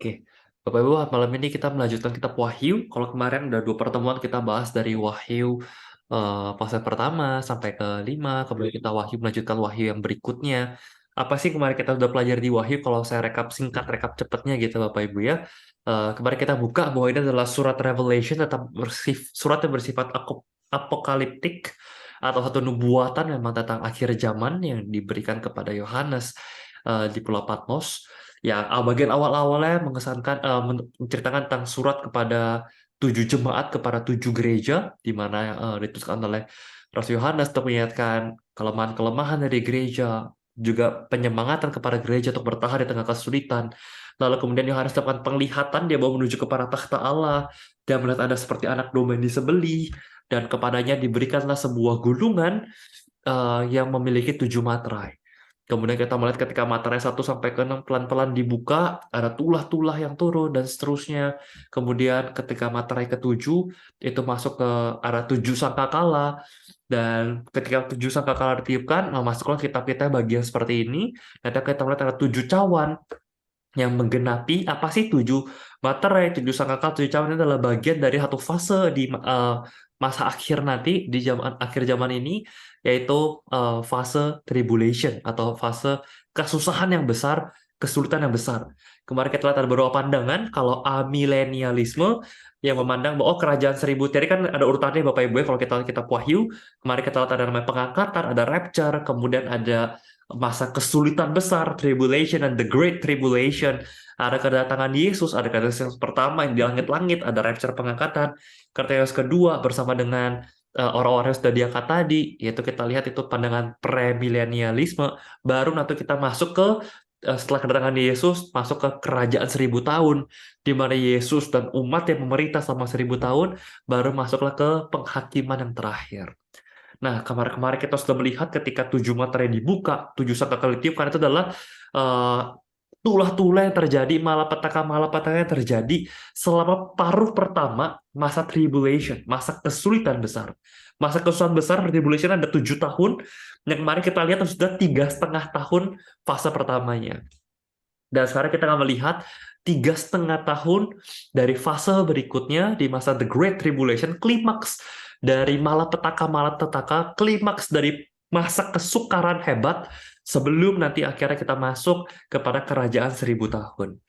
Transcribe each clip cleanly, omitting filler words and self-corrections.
Oke, Bapak Ibu, malam ini kita melanjutkan kitab Wahyu. Kalau kemarin udah 2 pertemuan kita bahas dari Wahyu pasal pertama sampai ke 5, kemudian kita melanjutkan Wahyu yang berikutnya. Apa sih kemarin kita udah pelajari di Wahyu? Kalau saya singkat, rekap cepatnya gitu Bapak Ibu ya. Kemarin kita buka bahwa ini adalah surat Revelation, tetap surat yang bersifat apokaliptik atau satu nubuatan memang tentang akhir zaman yang diberikan kepada Yohanes di Pulau Patmos. Ya, bagian awal-awalnya mengesankan menceritakan tentang surat kepada 7 jemaat, kepada 7 gereja, di mana dituliskan oleh Rasul Yohanes untuk mengingatkan kelemahan-kelemahan dari gereja, juga penyemangatan kepada gereja untuk bertahan di tengah kesulitan. Lalu kemudian Yohanes melakukan penglihatan, dia bawa menuju kepada takhta Allah, dan melihat ada seperti anak domba yang disembelih, dan kepadanya diberikanlah sebuah gulungan yang memiliki 7 materai. Kemudian kita melihat ketika materai 1 sampai ke 6 pelan-pelan dibuka, ada tulah-tulah yang turun dan seterusnya. Kemudian ketika materai ke-7 itu masuk ke arah 7 sangkakala, dan ketika 7 sangkakala ditiupkan, masuklah kitab-kitab bagian seperti ini. Nanti kita melihat ada 7 cawan yang menggenapi apa sih 7 materai, 7 sangkakala, 7 cawan ini adalah bagian dari satu fase di masa akhir nanti, di akhir zaman ini, yaitu fase tribulation atau fase kesusahan yang besar, kesulitan yang besar. Kemarin kita lihat ada beberapa pandangan kalau amilenialisme yang memandang bahwa kerajaan 1000 tadi kan ada urutannya Bapak Ibu ya, kalau kita lihat kitab Wahyu, kemarin kita lihat ada namanya pengangkatan, ada rapture, kemudian ada masa kesulitan besar, tribulation, dan the great tribulation. Ada kedatangan Yesus, ada kedatangan Yesus pertama yang di langit-langit, ada rapture pengangkatan. Kedatangan Yesus kedua bersama dengan orang-orang yang sudah diangkat tadi, yaitu kita lihat itu pandangan premilenialisme. Baru nanti kita masuk ke setelah kedatangan Yesus, masuk ke kerajaan 1000 tahun, di mana Yesus dan umat yang memerintah selama 1000 tahun, baru masuklah ke penghakiman yang terakhir. Nah, kemarin-kemarin kita sudah melihat ketika 7 materai dibuka, 7 sangkakala ditiupkan, itu adalah eh, tulah-tulah yang terjadi, malapetaka-malapetaka yang terjadi selama paruh pertama masa tribulation, masa kesulitan besar. Masa kesulitan besar, tribulation ada 7 tahun, yang kemarin kita lihat sudah 3,5 tahun fase pertamanya. Dan sekarang kita akan melihat 3,5 tahun dari fase berikutnya di masa The Great Tribulation, klimaks dari malapetaka, klimaks dari masa kesukaran hebat sebelum nanti akhirnya kita masuk kepada kerajaan 1000 tahun.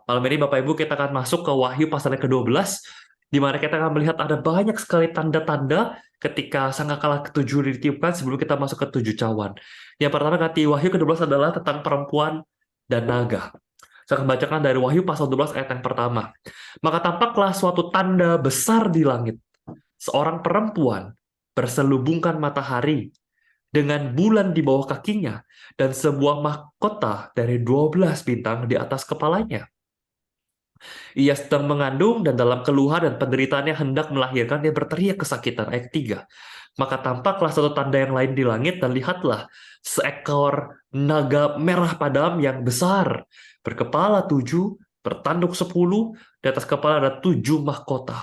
Malam ini Bapak Ibu kita akan masuk ke Wahyu pasal yang ke-12, di mana kita akan melihat ada banyak sekali tanda-tanda ketika sangkakala ke-7 ditiupkan sebelum kita masuk ke 7 cawan. Yang pertama nanti Wahyu ke-12 adalah tentang perempuan dan naga. Saya akan bacakan dari Wahyu pasal 12 ayat yang pertama. Maka tampaklah suatu tanda besar di langit. Seorang perempuan berselubungkan matahari dengan bulan di bawah kakinya dan sebuah mahkota dari 12 bintang di atas kepalanya. Ia sedang mengandung dan dalam keluhan dan penderitaannya hendak melahirkan, dia berteriak kesakitan. Ayat 3. Maka tampaklah satu tanda yang lain di langit, dan lihatlah seekor naga merah padam yang besar, berkepala 7, bertanduk 10, di atas kepala ada 7 mahkota.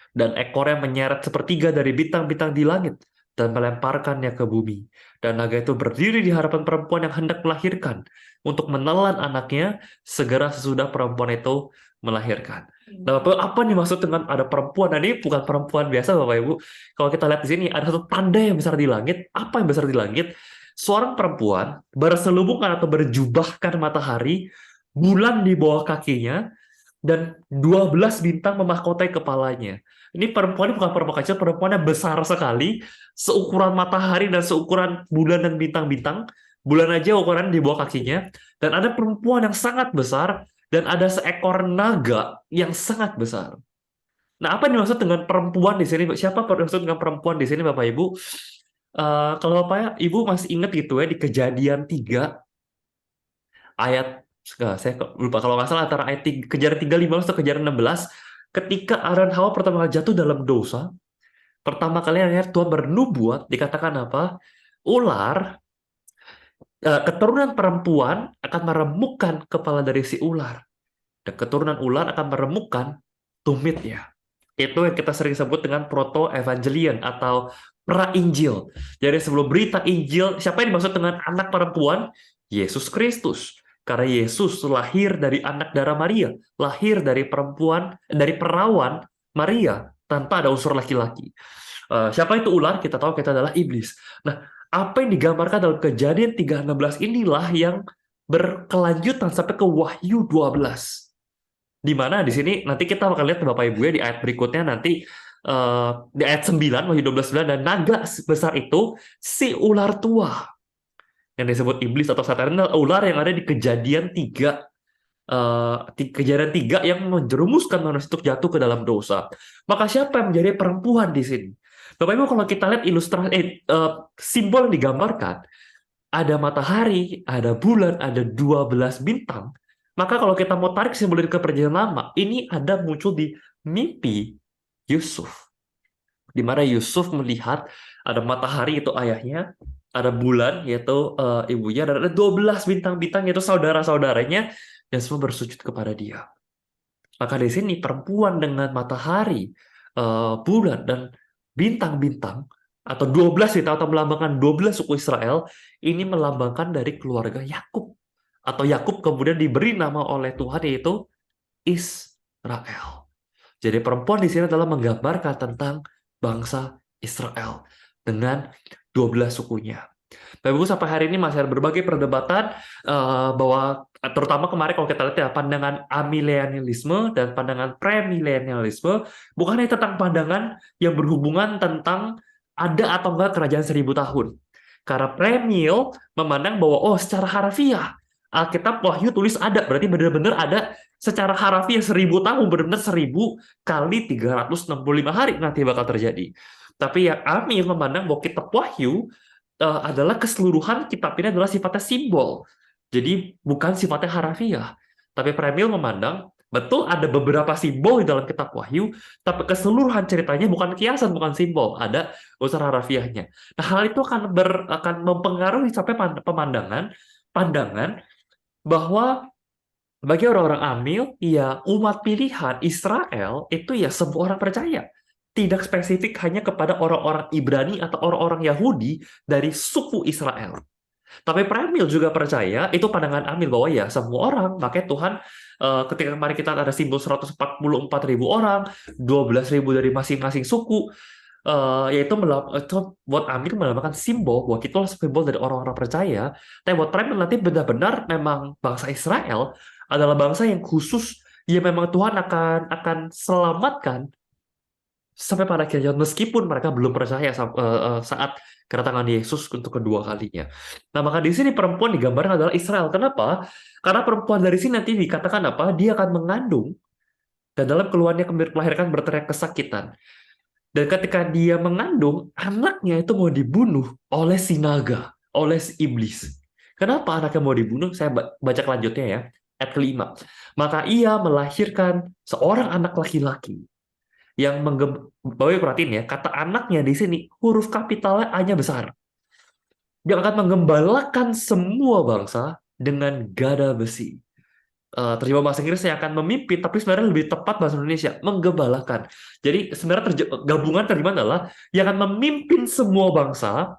Dan ekornya menyeret sepertiga dari bintang-bintang di langit dan melemparkannya ke bumi. Dan naga itu berdiri di hadapan perempuan yang hendak melahirkan untuk menelan anaknya segera sesudah perempuan itu melahirkan. Nah, apa nih maksud dengan ada perempuan? Nah, ini bukan perempuan biasa, Bapak Ibu. Kalau kita lihat di sini, ada satu tanda yang besar di langit. Apa yang besar di langit? Seorang perempuan berselubungkan atau berjubahkan matahari, bulan di bawah kakinya, dan 12 bintang memahkotai kepalanya. Ini perempuan ini bukan perempuan kecil, perempuannya besar sekali, seukuran matahari dan seukuran bulan dan bintang-bintang. Bulan aja ukuran di bawah kakinya. Dan ada perempuan yang sangat besar, dan ada seekor naga yang sangat besar. Nah, apa yang dimaksud dengan perempuan di sini? Siapa maksud dengan perempuan di sini, Bapak Ibu? Kalau Bapak Ibu masih ingat gitu ya, di Kejadian 3 ayat, saya lupa kalau nggak salah antara ayat 3, Kejadian 3:15 atau Kejadian 16, ketika Adam dan Hawa pertama kali jatuh dalam dosa, pertama kali akhirnya Tuhan bernubuat, dikatakan apa? Ular, keturunan perempuan akan meremukkan kepala dari si ular, dan keturunan ular akan meremukkan tumitnya. Itu yang kita sering sebut dengan proto-evangelion atau pra-Injil. Jadi sebelum berita Injil, siapa yang dimaksud dengan anak perempuan? Yesus Kristus. Karena Yesus lahir dari anak darah Maria, lahir dari perempuan, dari perawan Maria, tanpa ada unsur laki-laki. Siapa itu ular? Kita tahu kita adalah iblis. Nah, apa yang digambarkan dalam Kejadian 3:16 inilah yang berkelanjutan sampai ke Wahyu 12. Di mana di sini nanti kita akan lihat Bapak Ibu ya di ayat berikutnya nanti di ayat 9 Wahyu 12:9, dan naga besar itu si ular tua yang disebut iblis atau setan adalah ular yang ada di Kejadian 3, Kejadian 3 yang menjerumuskan manusia untuk jatuh ke dalam dosa. Maka siapa yang menjadi perempuan di sini? Bapak Ibu, kalau kita lihat ilustrasi simbol yang digambarkan, ada matahari, ada bulan, ada 12 bintang. Maka kalau kita mau tarik simbol ke perjanjian lama, ini ada muncul di mimpi Yusuf. Di mana Yusuf melihat ada matahari, itu ayahnya, ada bulan, yaitu ibunya, dan ada 12 bintang-bintang, yaitu saudara-saudaranya, dan semua bersujud kepada dia. Maka di sini perempuan dengan matahari, bulan, dan bintang-bintang, atau 12 bintang, atau melambangkan 12 suku Israel, ini melambangkan dari keluarga Yakub. Atau Yakub kemudian diberi nama oleh Tuhan, yaitu Israel. Jadi perempuan di sini adalah menggambarkan tentang bangsa Israel dengan 12 sukunya. Bapak Ibu, sampai hari ini masih ada berbagai perdebatan bahwa terutama kemarin kalau kita lihat ya, pandangan amilenialisme dan pandangan premilenialisme bukan hanya tentang pandangan yang berhubungan tentang ada atau enggak kerajaan 1000 tahun. Karena premil memandang bahwa secara harafiah Alkitab Wahyu tulis ada, berarti benar-benar ada secara harafiah 1000 tahun, benar-benar 1000 kali 365 hari nanti bakal terjadi. Tapi yang Amil memandang bahwa kitab Wahyu adalah keseluruhan kitab ini adalah sifatnya simbol. Jadi bukan sifatnya harafiah. Tapi Premil memandang betul ada beberapa simbol di dalam kitab Wahyu, tapi keseluruhan ceritanya bukan kiasan, bukan simbol, ada unsur harafiahnya. Nah, hal itu akan mempengaruhi sampai pandangan bahwa bagi orang-orang Amil, ya umat pilihan Israel itu ya semua orang percaya. Tidak spesifik hanya kepada orang-orang Ibrani atau orang-orang Yahudi dari suku Israel. Tapi Pramil juga percaya, itu pandangan Amil bahwa ya semua orang, makanya Tuhan ketika kemarin kita ada simbol 144.000 orang, 12.000 dari masing-masing suku, yaitu buat Amil melambangkan simbol bahwa kita adalah simbol dari orang-orang percaya. Tapi buat Pramil nanti benar-benar memang bangsa Israel adalah bangsa yang khusus, yang memang Tuhan akan selamatkan sampai pada akhirnya, meskipun mereka belum percaya saat kedatangan Yesus untuk kedua kalinya. Nah, maka di sini perempuan digambarkan adalah Israel. Kenapa? Karena perempuan dari sini nanti dikatakan apa? Dia akan mengandung, dan dalam keluarnya melahirkan berteriak kesakitan. Dan ketika dia mengandung, anaknya itu mau dibunuh oleh si naga, oleh si iblis. Kenapa anaknya mau dibunuh? Saya baca kelanjutnya ya, ayat kelima. Maka ia melahirkan seorang anak laki-laki yang Bapak perhatiin ya, kata anaknya di sini huruf kapitalnya A-nya besar. Dia akan menggembalakan semua bangsa dengan gada besi. Terjemah bahasa Inggris yang akan memimpin, tapi sebenarnya lebih tepat bahasa Indonesia, menggembalakan. Jadi sebenarnya gabungan terjemahan adalah yang akan memimpin semua bangsa,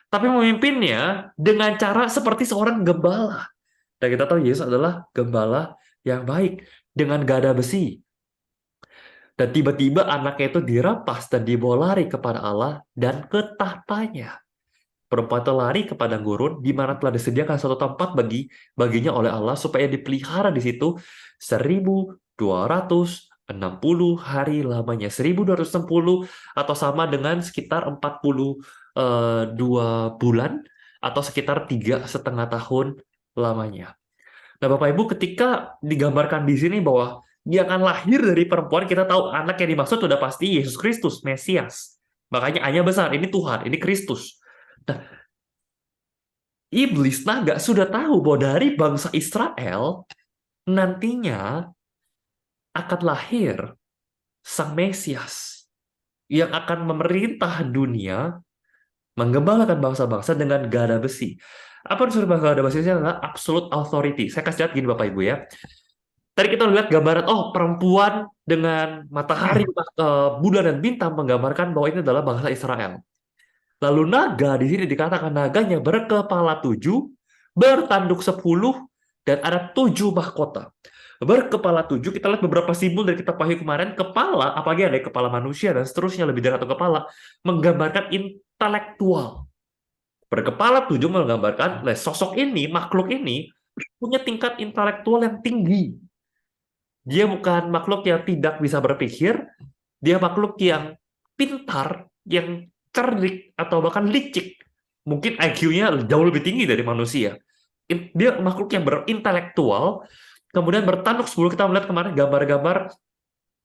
tapi memimpinnya dengan cara seperti seorang gembala. Dan kita tahu Yesus adalah gembala yang baik dengan gada besi. Dan tiba-tiba anaknya itu dirampas dan dibawa lari kepada Allah dan ke tahtanya. Perempuan itu lari ke padang gurun, di mana telah disediakan suatu tempat baginya oleh Allah supaya dipelihara di situ 1260 hari lamanya. 1260 atau sama dengan sekitar 42 bulan atau sekitar 3,5 tahun lamanya. Nah, Bapak Ibu, ketika digambarkan di sini bahwa dia akan lahir dari perempuan, kita tahu anak yang dimaksud sudah pasti Yesus Kristus, Mesias. Makanya A-nya besar, ini Tuhan, ini Kristus. Nah, iblis naga sudah tahu bahwa dari bangsa Israel nantinya akan lahir Sang Mesias yang akan memerintah dunia, menggembalakan bangsa-bangsa dengan gada besi. Apa yang disebut gada besi? Adalah absolute authority. Saya kasih lihat gini Bapak Ibu ya. Tadi kita lihat gambaran, perempuan dengan matahari, bulan, dan bintang menggambarkan bahwa ini adalah bangsa Israel. Lalu naga di sini dikatakan naganya berkepala 7, bertanduk 10, dan ada 7 mahkota. Berkepala 7, kita lihat beberapa simbol dari kitab Wahyu kemarin, kepala, apalagi ada kepala manusia dan seterusnya, lebih dari satu kepala, menggambarkan intelektual. Berkepala 7 menggambarkan sosok ini, makhluk ini, punya tingkat intelektual yang tinggi. Dia bukan makhluk yang tidak bisa berpikir, dia makhluk yang pintar, yang cerdik, atau bahkan licik. Mungkin IQ-nya jauh lebih tinggi dari manusia. Dia makhluk yang berintelektual, kemudian bertanduk. Sebelum kita melihat kemarin gambar-gambar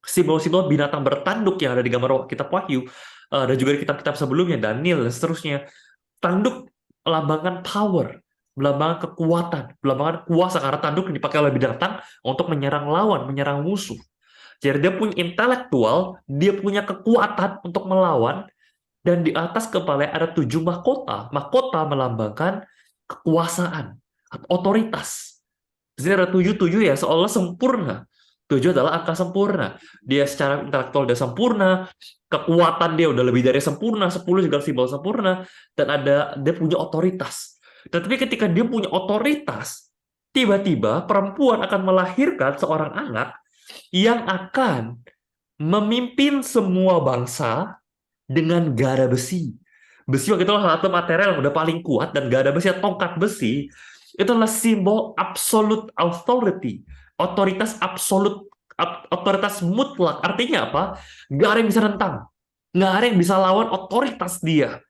simbol-simbol binatang bertanduk yang ada di gambar kitab Wahyu, dan juga di kitab-kitab sebelumnya, Daniel, dan seterusnya. Tanduk melambangkan power, melambangkan kekuatan, melambangkan kuasa, karena tanduk yang dipakai oleh binatang untuk menyerang lawan, menyerang musuh. Jadi dia punya intelektual, dia punya kekuatan untuk melawan, dan di atas kepala ada 7 mahkota. Mahkota melambangkan kekuasaan, otoritas. Di sini ada 7-7 ya, seolah sempurna. 7 adalah angka sempurna. Dia secara intelektual dia sempurna, kekuatan dia udah lebih dari sempurna, 10 juga simbol sempurna, dan dia punya otoritas. Tetapi ketika dia punya otoritas, tiba-tiba perempuan akan melahirkan seorang anak yang akan memimpin semua bangsa dengan gada besi. Besi waktu itu adalah satu material yang udah paling kuat, dan gada besi atau tongkat besi itu adalah simbol absolute authority, otoritas absolut, otoritas mutlak. Artinya apa? Nggak ada yang bisa nentang, nggak ada yang bisa lawan otoritas dia.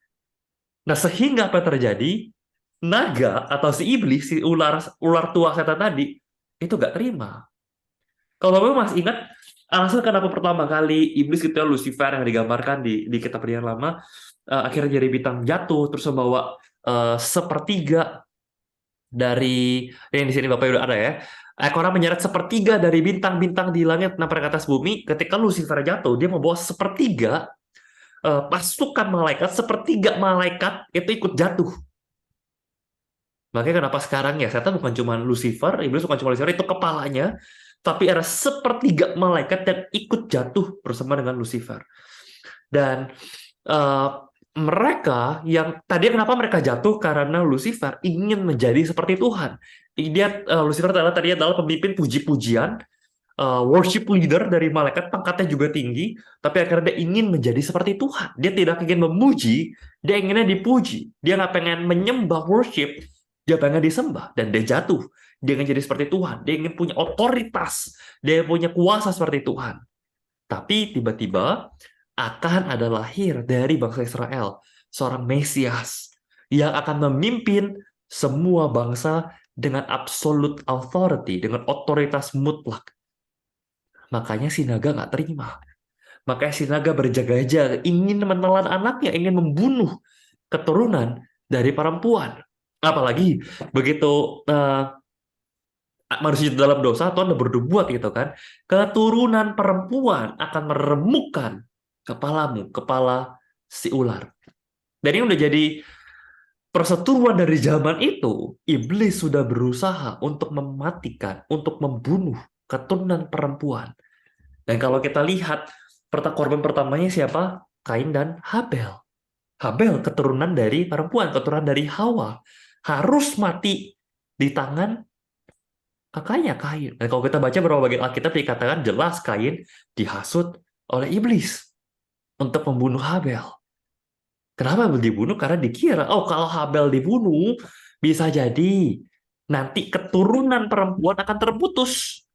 Nah, sehingga apa yang terjadi? Naga atau si iblis, si ular tua setan tadi, itu nggak terima. Kalau Bapak masih ingat alasan kenapa pertama kali iblis itu ya, Lucifer yang digambarkan di kitab Perjanjian Lama, akhirnya jadi bintang jatuh, terus membawa sepertiga dari yang di sini Bapak udah ada ya. Ekornya menyeret sepertiga dari bintang-bintang di langit nampaknya ke atas bumi. Ketika Lucifer jatuh, dia membawa sepertiga pasukan malaikat, sepertiga malaikat itu ikut jatuh. Makanya kenapa sekarang ya setan bukan cuma Lucifer, iblis bukan cuma Lucifer, itu kepalanya, tapi ada sepertiga malaikat yang ikut jatuh bersama dengan Lucifer. Dan uh, mereka yang tadi kenapa mereka jatuh, karena Lucifer ingin menjadi seperti Tuhan. Lucifer adalah pemimpin puji-pujian, worship leader dari malaikat, pangkatnya juga tinggi, tapi akhirnya dia ingin menjadi seperti Tuhan. Dia tidak ingin memuji, dia inginnya dipuji. Dia nggak pengen menyembah, worship, dia pengen disembah, dan dia jatuh. Dia ingin jadi seperti Tuhan, dia ingin punya otoritas, dia punya kuasa seperti Tuhan. Tapi tiba-tiba akan ada lahir dari bangsa Israel seorang Mesias yang akan memimpin semua bangsa dengan absolute authority, dengan otoritas mutlak. Makanya si naga nggak terima. Makanya si naga berjaga-jaga, ingin menelan anaknya, ingin membunuh keturunan dari perempuan. Apalagi begitu manusia dalam dosa, Tuhan udah berbuat gitu kan. Keturunan perempuan akan meremukkan kepalamu, kepala si ular. Dan ini udah jadi perseteruan dari zaman itu. Iblis sudah berusaha untuk mematikan, untuk membunuh keturunan perempuan. Dan kalau kita lihat, korban pertamanya siapa? Kain dan Habel. Habel keturunan dari perempuan, keturunan dari Hawa. Harus mati di tangan kakaknya Kain. Dan kalau kita baca beberapa bagian Alkitab dikatakan jelas Kain dihasut oleh iblis untuk membunuh Habel. Kenapa Habel dibunuh? Karena dikira, oh kalau Habel dibunuh, bisa jadi nanti keturunan perempuan akan terputus.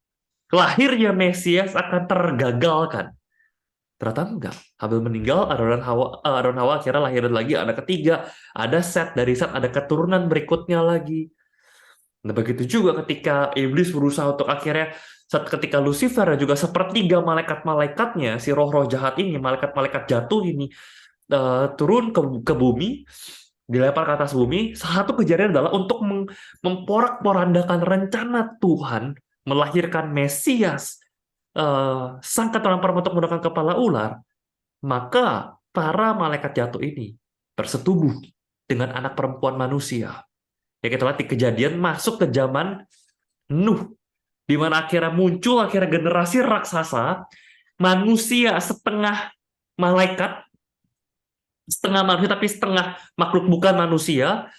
Lahirnya Mesias akan tergagalkan. Ternyata enggak. Habel meninggal, Aaron Hawa akhirnya lahir lagi, anak ketiga, ada Set, dari Set ada keturunan berikutnya lagi. Nah, begitu juga ketika iblis berusaha untuk akhirnya ketika Lucifer dan juga sepertiga malaikat-malaikatnya, si roh-roh jahat ini, malaikat-malaikat jatuh ini turun ke bumi, dilempar ke atas bumi, satu kejadian adalah untuk memporak-porandakan rencana Tuhan melahirkan Mesias, sang keturunan perempuan untuk menggunakan kepala ular, maka para malaikat jatuh ini bersetubuh dengan anak perempuan manusia. Ya kita lihat di kejadian masuk ke zaman Nuh, di mana akhirnya generasi raksasa, manusia setengah malaikat, setengah manusia tapi setengah makhluk bukan manusia,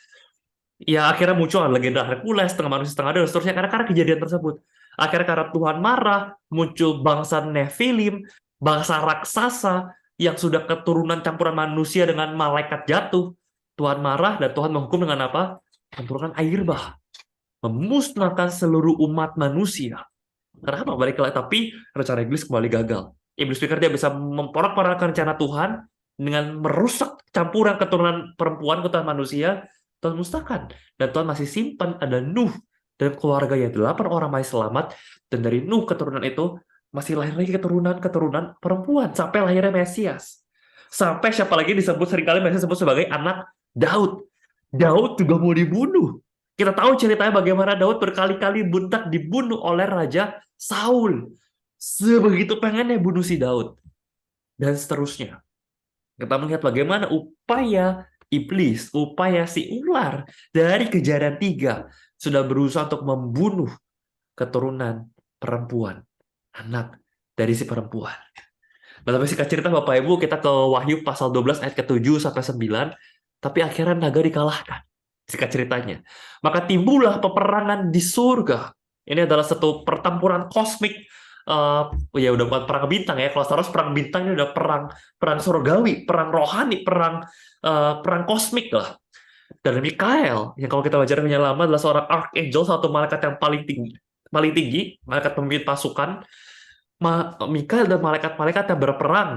Ya akhirnya muncul legenda Hercules, setengah manusia setengah dewa, dan seterusnya karena kejadian tersebut. Akhirnya karena Tuhan marah, muncul bangsa Nephilim, bangsa raksasa yang sudah keturunan campuran manusia dengan malaikat jatuh. Tuhan marah dan Tuhan menghukum dengan apa? Menurunkan air bah, memusnahkan seluruh umat manusia. Kenapa balik lagi? Tapi rencana iblis kembali gagal. Iblis pikir dia bisa memporak-porandakan rencana Tuhan dengan merusak campuran keturunan perempuan keturunan manusia. Tuhan musnahkan. Dan Tuhan masih simpan ada Nuh dan keluarganya 8 orang masih selamat. Dan dari Nuh keturunan itu masih lahir lagi keturunan-keturunan perempuan sampai lahirnya Mesias. Sampai siapa lagi disebut seringkali Mesias disebut sebagai anak Daud. Daud juga mau dibunuh. Kita tahu ceritanya bagaimana Daud berkali-kali buntak dibunuh oleh Raja Saul. Sebegitu pengennya bunuh si Daud. Dan seterusnya. Kita melihat bagaimana upaya iblis, upaya si ular dari Kejadian 3 sudah berusaha untuk membunuh keturunan perempuan. Anak dari si perempuan. Nah, tapi singkat cerita Bapak Ibu, kita ke Wahyu pasal 12 ayat ke-7 sampai 9, tapi akhirnya naga dikalahkan. Singkat ceritanya. Maka timbullah peperangan di surga. Ini adalah satu pertempuran kosmik. Ya udah bukan perang bintang ya. Kalau Star Wars perang bintang ini udah perang surgawi, perang rohani, perang kosmik lah. Dan Mikael, yang kalau kita baca reviewnya lama adalah seorang archangel, satu malaikat yang paling tinggi, malaikat pemimpin pasukan. Mikael dan malaikat-malaikat yang berperang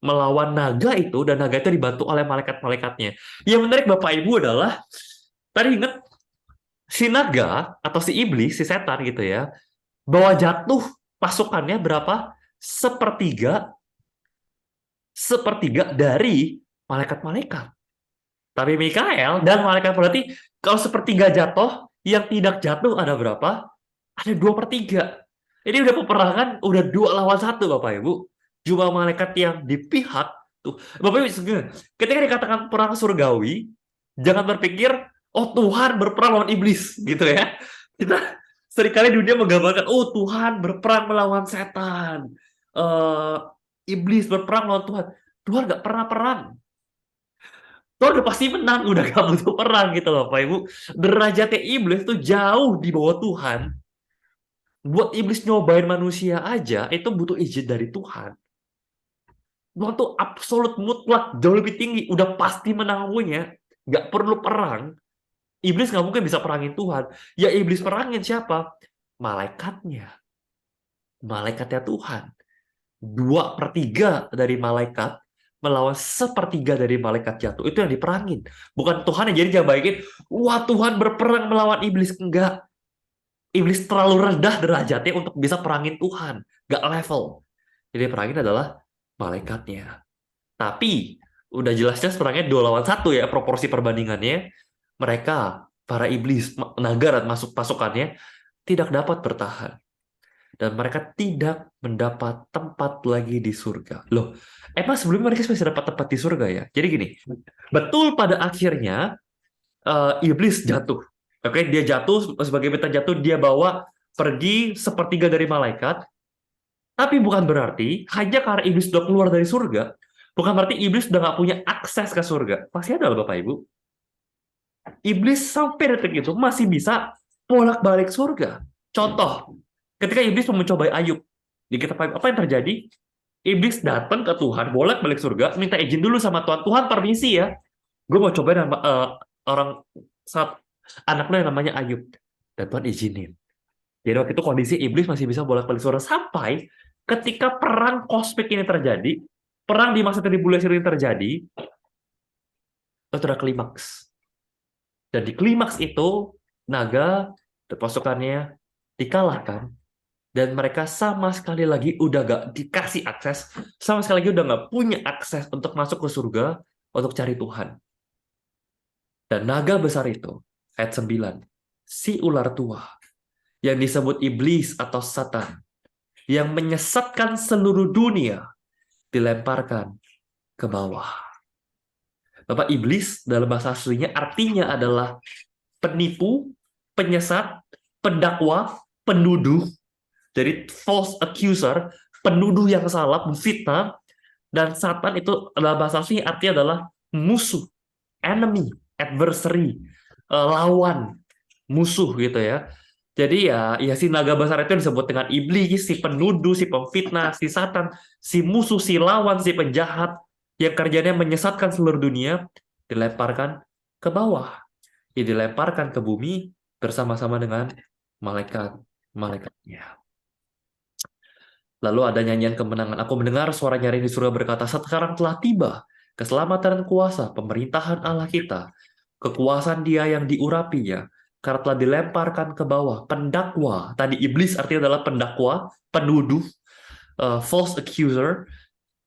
melawan naga itu, dan naga itu dibantu oleh malaikat-malaikatnya. Yang menarik Bapak Ibu adalah, tadi ingat, si naga atau si iblis, si setan gitu ya, bawa jatuh pasukannya berapa? Sepertiga dari malaikat-malaikat. Tapi Mikael dan malaikat berarti kalau sepertiga jatuh, yang tidak jatuh ada berapa? Ada 2/3. Ini udah peperangan, udah 2 lawan 1 Bapak Ibu. Jumlah malaikat yang di pihak tuh. Bapak Ibu, ketika dikatakan perang surgawi, jangan berpikir, oh Tuhan berperang lawan iblis gitu ya. Kita seringkali dunia menggambarkan, oh Tuhan berperang melawan setan. Eh, Iblis berperang melawan Tuhan. Tuhan nggak pernah perang. Tuhan udah pasti menang, udah gak butuh perang gitu loh Bapak Ibu. Derajatnya iblis tuh jauh di bawah Tuhan. Buat iblis nyobain manusia aja, itu butuh izin dari Tuhan. Tuhan tuh absolut mutlak, jauh lebih tinggi, udah pasti menang punya. Gak perlu perang. Iblis gak mungkin bisa perangin Tuhan. Ya iblis perangin siapa? Malaikatnya. Malaikatnya Tuhan. 2/3 dari malaikat melawan 1/3 dari malaikat jatuh. Itu yang diperangin. Bukan Tuhan yang jadi jangan bayangin, wah Tuhan berperang melawan iblis. Enggak. Iblis terlalu rendah derajatnya untuk bisa perangin Tuhan. Enggak level. Jadi perangin adalah malaikatnya. Tapi, udah jelas-jelas perangnya 2 lawan 1 ya, proporsi perbandingannya. Mereka, para iblis, naga dan masuk pasukannya, tidak dapat bertahan. Dan mereka tidak mendapat tempat lagi di surga. Loh, emang sebelumnya mereka masih dapat tempat di surga ya? Jadi gini, betul pada akhirnya iblis jatuh. Oke, dia jatuh, sebagai beta jatuh, dia bawa pergi 1/3 dari malaikat, tapi bukan berarti hanya karena iblis sudah keluar dari surga, bukan berarti iblis sudah nggak punya akses ke surga. Pasti ada loh Bapak Ibu. Iblis sampai detik itu masih bisa bolak-balik surga. Contoh, ketika iblis mau mencobai Ayub, di kitab Ayub, apa yang terjadi? Iblis datang ke Tuhan, bolak-balik surga, minta izin dulu sama Tuhan. Tuhan, permisi ya, gue mau coba orang saat anak lo yang namanya Ayub. Dan Tuhan izinin. Jadi waktu itu kondisi iblis masih bisa bolak-balik surga sampai ketika perang kosmik ini terjadi, perang di masa tribulasi ini terjadi, itu udah klimaks. Dan di klimaks itu, naga dan pasukannya dikalahkan. Dan mereka sama sekali lagi udah gak dikasih akses, sama sekali lagi udah gak punya akses untuk masuk ke surga, untuk cari Tuhan. Dan naga besar itu, ayat 9, si ular tua, yang disebut iblis atau Satan, yang menyesatkan seluruh dunia, dilemparkan ke bawah. Bapak, iblis dalam bahasa aslinya artinya adalah penipu, penyesat, pendakwa, penuduh. Jadi false accuser, penuduh yang salah, fitnah. Dan Satan itu dalam bahasa asli artinya adalah musuh, enemy, adversary. lawan, musuh gitu ya. Jadi ya si naga besar itu disebut dengan iblis, si penuduh, si pemfitnah, si satan, si musuh, si lawan, si penjahat yang kerjanya menyesatkan seluruh dunia, dilemparkan ke bawah. Ya, dilemparkan ke bumi bersama-sama dengan malaikat-malaikatnya. Lalu ada nyanyian kemenangan. Aku mendengar suara nyaring di surga berkata, sekarang telah tiba keselamatan dan kuasa pemerintahan Allah kita. Kekuasaan dia yang diurapinya. Karena telah dilemparkan ke bawah. Pendakwa. Tadi iblis artinya adalah pendakwa, penuduh, false accuser,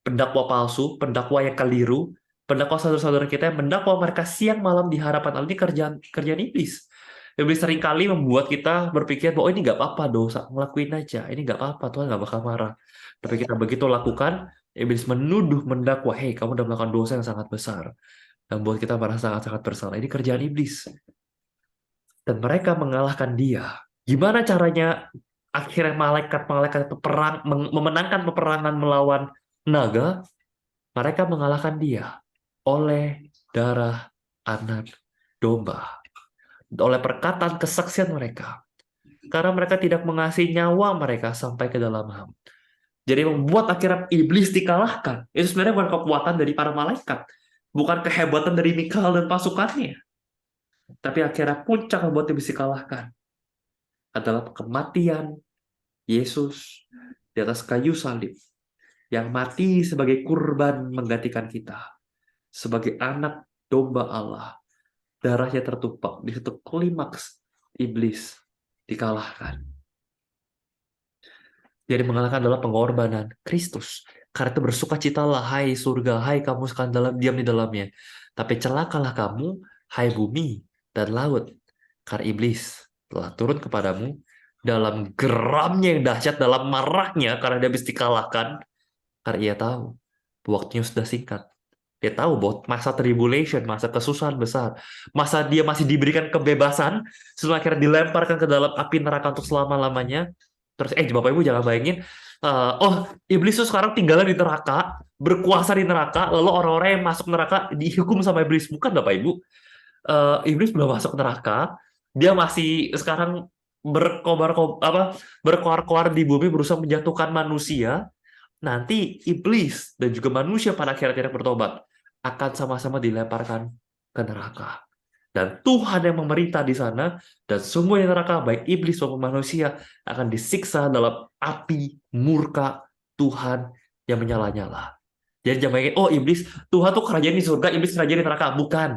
pendakwa palsu, pendakwa yang keliru, pendakwa saudara-saudara kita yang mendakwa mereka siang malam di hadapan Allah. Ini kerjaan iblis. Iblis seringkali membuat kita berpikir bahwa ini nggak apa-apa dosa, ngelakuin aja. Ini nggak apa-apa, Tuhan nggak bakal marah. Tapi kita begitu lakukan, iblis menuduh, mendakwa, hei kamu udah melakukan dosa yang sangat besar. Dan buat kita merasa sangat-sangat bersalah. Ini kerjaan iblis. Dan mereka mengalahkan dia. Gimana caranya akhirnya malaikat-malaikat peperang memenangkan peperangan melawan naga? Mereka mengalahkan dia oleh darah anak domba, oleh perkataan kesaksian mereka. Karena mereka tidak mengasihi nyawa mereka sampai ke dalam ham. Jadi membuat akhirnya iblis dikalahkan. Itu sebenarnya bukan kekuatan dari para malaikat. Bukan kehebatan dari Mikael dan pasukannya. Tapi akhirnya puncak membuat iblis dikalahkan adalah kematian Yesus di atas kayu salib. Yang mati sebagai kurban menggantikan kita. Sebagai anak domba Allah. Darahnya tertumpah. Di situ klimaks iblis dikalahkan. Jadi mengalahkan adalah pengorbanan Kristus. Karena itu bersukacitalah, hai surga, hai kamu sekarang diam di dalamnya. Tapi celakalah kamu, hai bumi dan laut. Karena iblis telah turun kepadamu dalam geramnya yang dahsyat, dalam marahnya karena dia habis dikalahkan. Karena ia tahu waktunya sudah singkat. Dia tahu bahwa masa tribulation, masa kesusahan besar, masa dia masih diberikan kebebasan, setelah akhirnya dilemparkan ke dalam api neraka untuk selama-lamanya. Terus, Bapak Ibu jangan bayangin, oh, iblis itu sekarang tinggalnya di neraka, berkuasa di neraka, lalu orang-orang yang masuk neraka dihukum sama iblis. Bukan, Bapak Ibu. Iblis belum masuk neraka, dia masih sekarang berkoar-koar di bumi, berusaha menjatuhkan manusia. Nanti iblis dan juga manusia pada akhirnya tidak bertobat akan sama-sama dilemparkan ke neraka. Dan Tuhan yang memerintah di sana, dan semua yang neraka, baik iblis maupun manusia, akan disiksa dalam api murka Tuhan yang menyala-nyala. Jadi jangan bayangin, oh iblis, Tuhan tuh kerajaan di surga, iblis kerajaan di neraka. Bukan.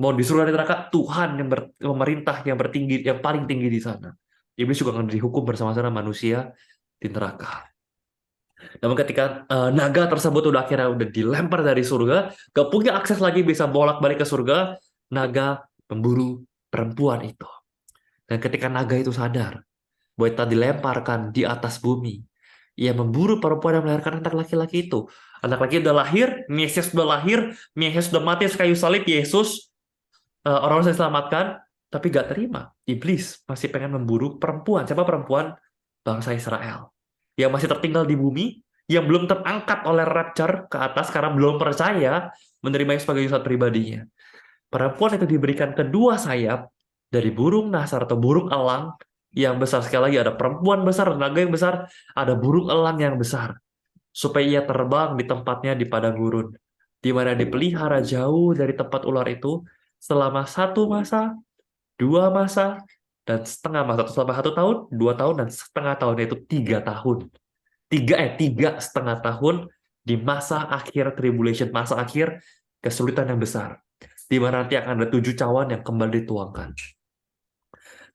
Mau di surga di neraka, Tuhan yang memerintah, yang bertinggi, yang paling tinggi di sana. Iblis juga akan dihukum bersama-sama manusia di neraka. Namun ketika naga tersebut akhirnya udah dilempar dari surga, gak punya akses lagi bisa bolak-balik ke surga, naga memburu perempuan itu. Dan ketika naga itu sadar bahwa itu dilemparkan di atas bumi, ia memburu perempuan yang melahirkan anak laki-laki itu. Anak laki sudah lahir, Mesias sudah lahir, Mesias sudah mati di kayu salib, Yesus, orang-orang saya selamatkan, tapi gak terima. Iblis masih pengen memburu perempuan. Siapa perempuan? Bangsa Israel. Yang masih tertinggal di bumi, yang belum terangkat oleh rapture ke atas karena belum percaya menerimanya sebagai Tuhan pribadinya. Perempuan itu diberikan kedua sayap dari burung nasar atau burung elang yang besar. Sekali lagi ada perempuan besar, naga yang besar, ada burung elang yang besar. Supaya ia terbang di tempatnya di padang gurun. Di mana dipelihara jauh dari tempat ular itu selama 1 masa, 2 masa, dan setengah masa. Selama 1 tahun, 2 tahun, dan setengah tahun, yaitu 3 tahun. 3,5 tahun di masa akhir tribulation, masa akhir kesulitan yang besar, di mana nanti akan ada 7 cawan yang kembali dituangkan.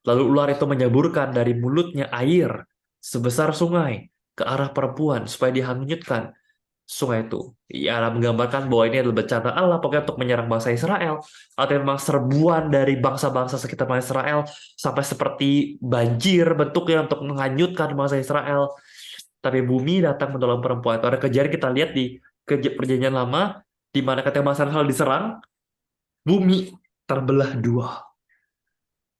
Lalu ular itu menyaburkan dari mulutnya air sebesar sungai ke arah perempuan supaya dihanyutkan sungai itu. Ya, menggambarkan bahwa ini adalah bencana Allah pokoknya untuk menyerang bangsa Israel, atau memang serbuan dari bangsa-bangsa sekitar bangsa Israel sampai seperti banjir bentuknya untuk menghanyutkan bangsa Israel. Tapi bumi datang menolong perempuan. Itu ada kejadian kita lihat di perjanjian lama, di mana ketika bangsa Israel diserang, bumi terbelah dua.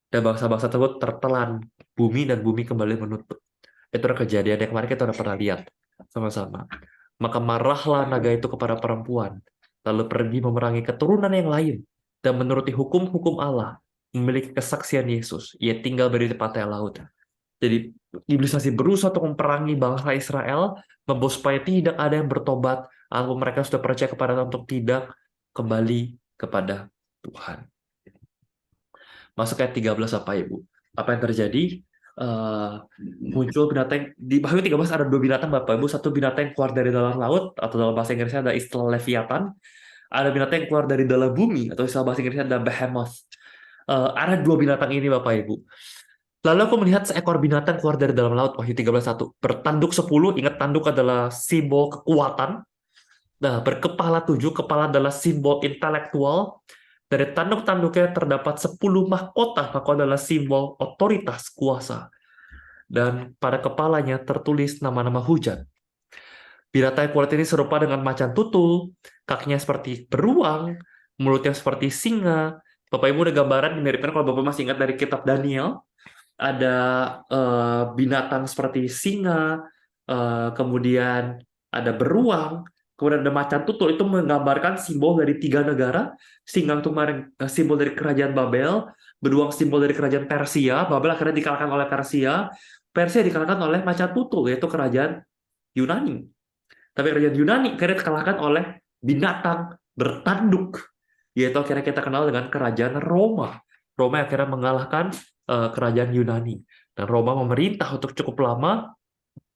Dan bangsa-bangsa tersebut tertelan bumi, dan bumi kembali menutup. Itu ada kejadian yang kemarin kita udah pernah lihat sama-sama. Maka marahlah naga itu kepada perempuan, lalu pergi memerangi keturunan yang lain dan menuruti hukum-hukum Allah, memiliki kesaksian Yesus. Ia tinggal di pantai laut. Jadi iblis masih berusaha untuk memperangi bangsa Israel, membuat supaya tidak ada yang bertobat, atau mereka sudah percaya kepada Tuhan untuk tidak kembali kepada Tuhan. Masuk ayat 13 apa Ibu? Apa yang terjadi? Eh, muncul binatang di Wahyu 13 ada dua binatang Bapak Ibu. Satu binatang yang keluar dari dalam laut, atau dalam bahasa Inggrisnya ada istilah Leviathan. Ada binatang yang keluar dari dalam bumi, atau istilah bahasa Inggrisnya ada Behemoth. Ada dua binatang ini Bapak Ibu. Lalu aku melihat seekor binatang keluar dari dalam laut, Wahyu 13:1. Bertanduk 10, ingat tanduk adalah simbol kekuatan. Nah, berkepala 7, kepala adalah simbol intelektual. Dari tanduk-tanduknya terdapat 10 mahkota, mahkota adalah simbol otoritas, kuasa. Dan pada kepalanya tertulis nama-nama hujat. Binatang kulit ini serupa dengan macan tutul, kakinya seperti beruang, mulutnya seperti singa. Bapak Ibu ada gambaran miripnya kalau Bapak masih ingat dari kitab Daniel, ada binatang seperti singa, kemudian ada beruang, kemudian ada macan tutul. Itu menggambarkan simbol dari tiga negara. Singa itu simbol dari kerajaan Babel, beruang simbol dari kerajaan Persia. Babel akhirnya dikalahkan oleh Persia. Persia dikalahkan oleh macan tutul, yaitu kerajaan Yunani. Tapi kerajaan Yunani akhirnya dikalahkan oleh binatang bertanduk, yaitu akhirnya kita kenal dengan kerajaan Roma. Roma yang akhirnya mengalahkan kerajaan Yunani. Dan Roma memerintah untuk cukup lama,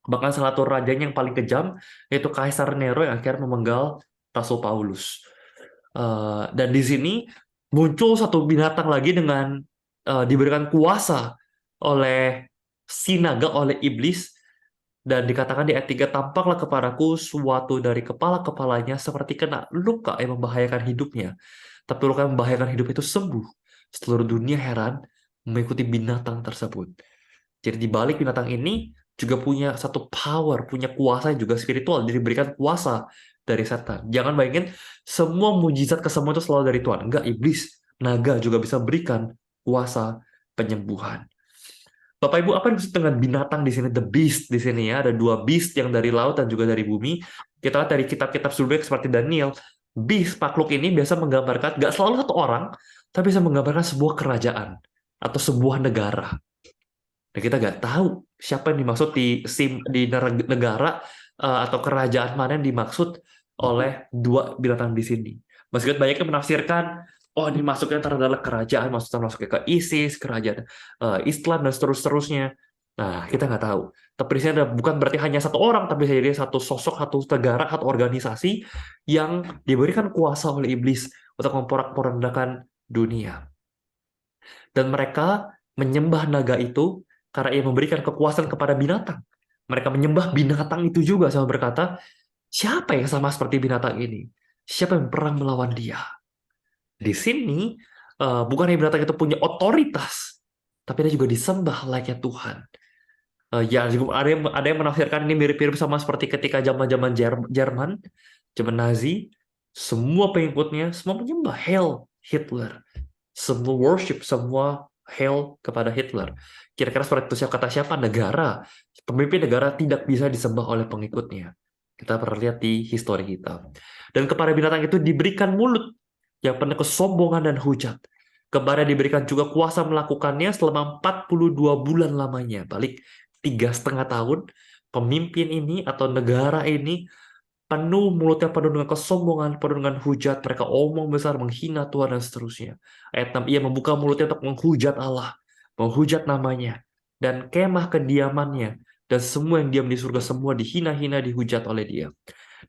bahkan salah satu rajanya yang paling kejam, yaitu Kaisar Nero yang akhirnya memenggal Rasul Paulus. Dan di sini muncul satu binatang lagi dengan diberikan kuasa oleh sinaga, oleh iblis, dan dikatakan di ayat 3, tampaklah kepadaku suatu dari kepala-kepalanya seperti kena luka yang membahayakan hidupnya. Tapi luka yang membahayakan hidup itu sembuh. Seluruh dunia heran mengikuti binatang tersebut. Jadi di balik binatang ini juga punya satu power, punya kuasa yang juga spiritual. Diberikan kuasa dari setan. Jangan bayangin semua mujizat kesembuhan itu selalu dari Tuhan. Enggak, iblis, naga juga bisa berikan kuasa penyembuhan. Bapak Ibu, apa yang disebut dengan binatang di sini? The beast di sini ya. Ada dua beast yang dari laut dan juga dari bumi. Kita lihat dari kitab-kitab sebelumnya seperti Daniel. Beast, makhluk ini biasa menggambarkan, nggak selalu satu orang, tapi bisa menggambarkan sebuah kerajaan atau sebuah negara. Dan kita nggak tahu siapa yang dimaksud di negara atau kerajaan mana yang dimaksud oleh dua binatang di sini. Meskipun banyak yang menafsirkan, oh ini masuknya antara adalah kerajaan, maksudnya masuknya ke ISIS, kerajaan Islam dan seterusnya. Nah, kita nggak tahu. Tapi di sini bukan berarti hanya satu orang, tapi bisa jadi satu sosok, satu negara, satu organisasi yang diberikan kuasa oleh iblis untuk memporak-porandakan dunia. Dan mereka menyembah naga itu karena ia memberikan kekuasaan kepada binatang. Mereka menyembah binatang itu juga sama berkata, siapa yang sama seperti binatang ini? Siapa yang perang melawan dia? Di sini, bukan hanya binatang itu punya otoritas, tapi dia juga disembah layaknya Tuhan. Ya, ada yang menafsirkan ini mirip-mirip sama seperti ketika zaman-zaman Jerman, zaman Nazi, semua pengikutnya semua menyembah Heil Hitler, semua worship, semua hail kepada Hitler. Kira-kira seperti itu kata siapa? Negara. Pemimpin negara tidak bisa disembah oleh pengikutnya. Kita pernah lihat di histori kita. Dan kepada binatang itu diberikan mulut yang penuh kesombongan dan hujat. Kepada diberikan juga kuasa melakukannya selama 42 bulan lamanya. Balik 3,5 tahun, pemimpin ini atau negara ini penuh mulutnya penuh dengan kesombongan, penuh dengan hujat. Mereka omong besar, menghina Tuhan dan seterusnya. Ayat 6, ia membuka mulutnya untuk menghujat Allah, menghujat namanya, dan kemah kediamannya, dan semua yang diam di surga semua dihina-hina, dihujat oleh dia.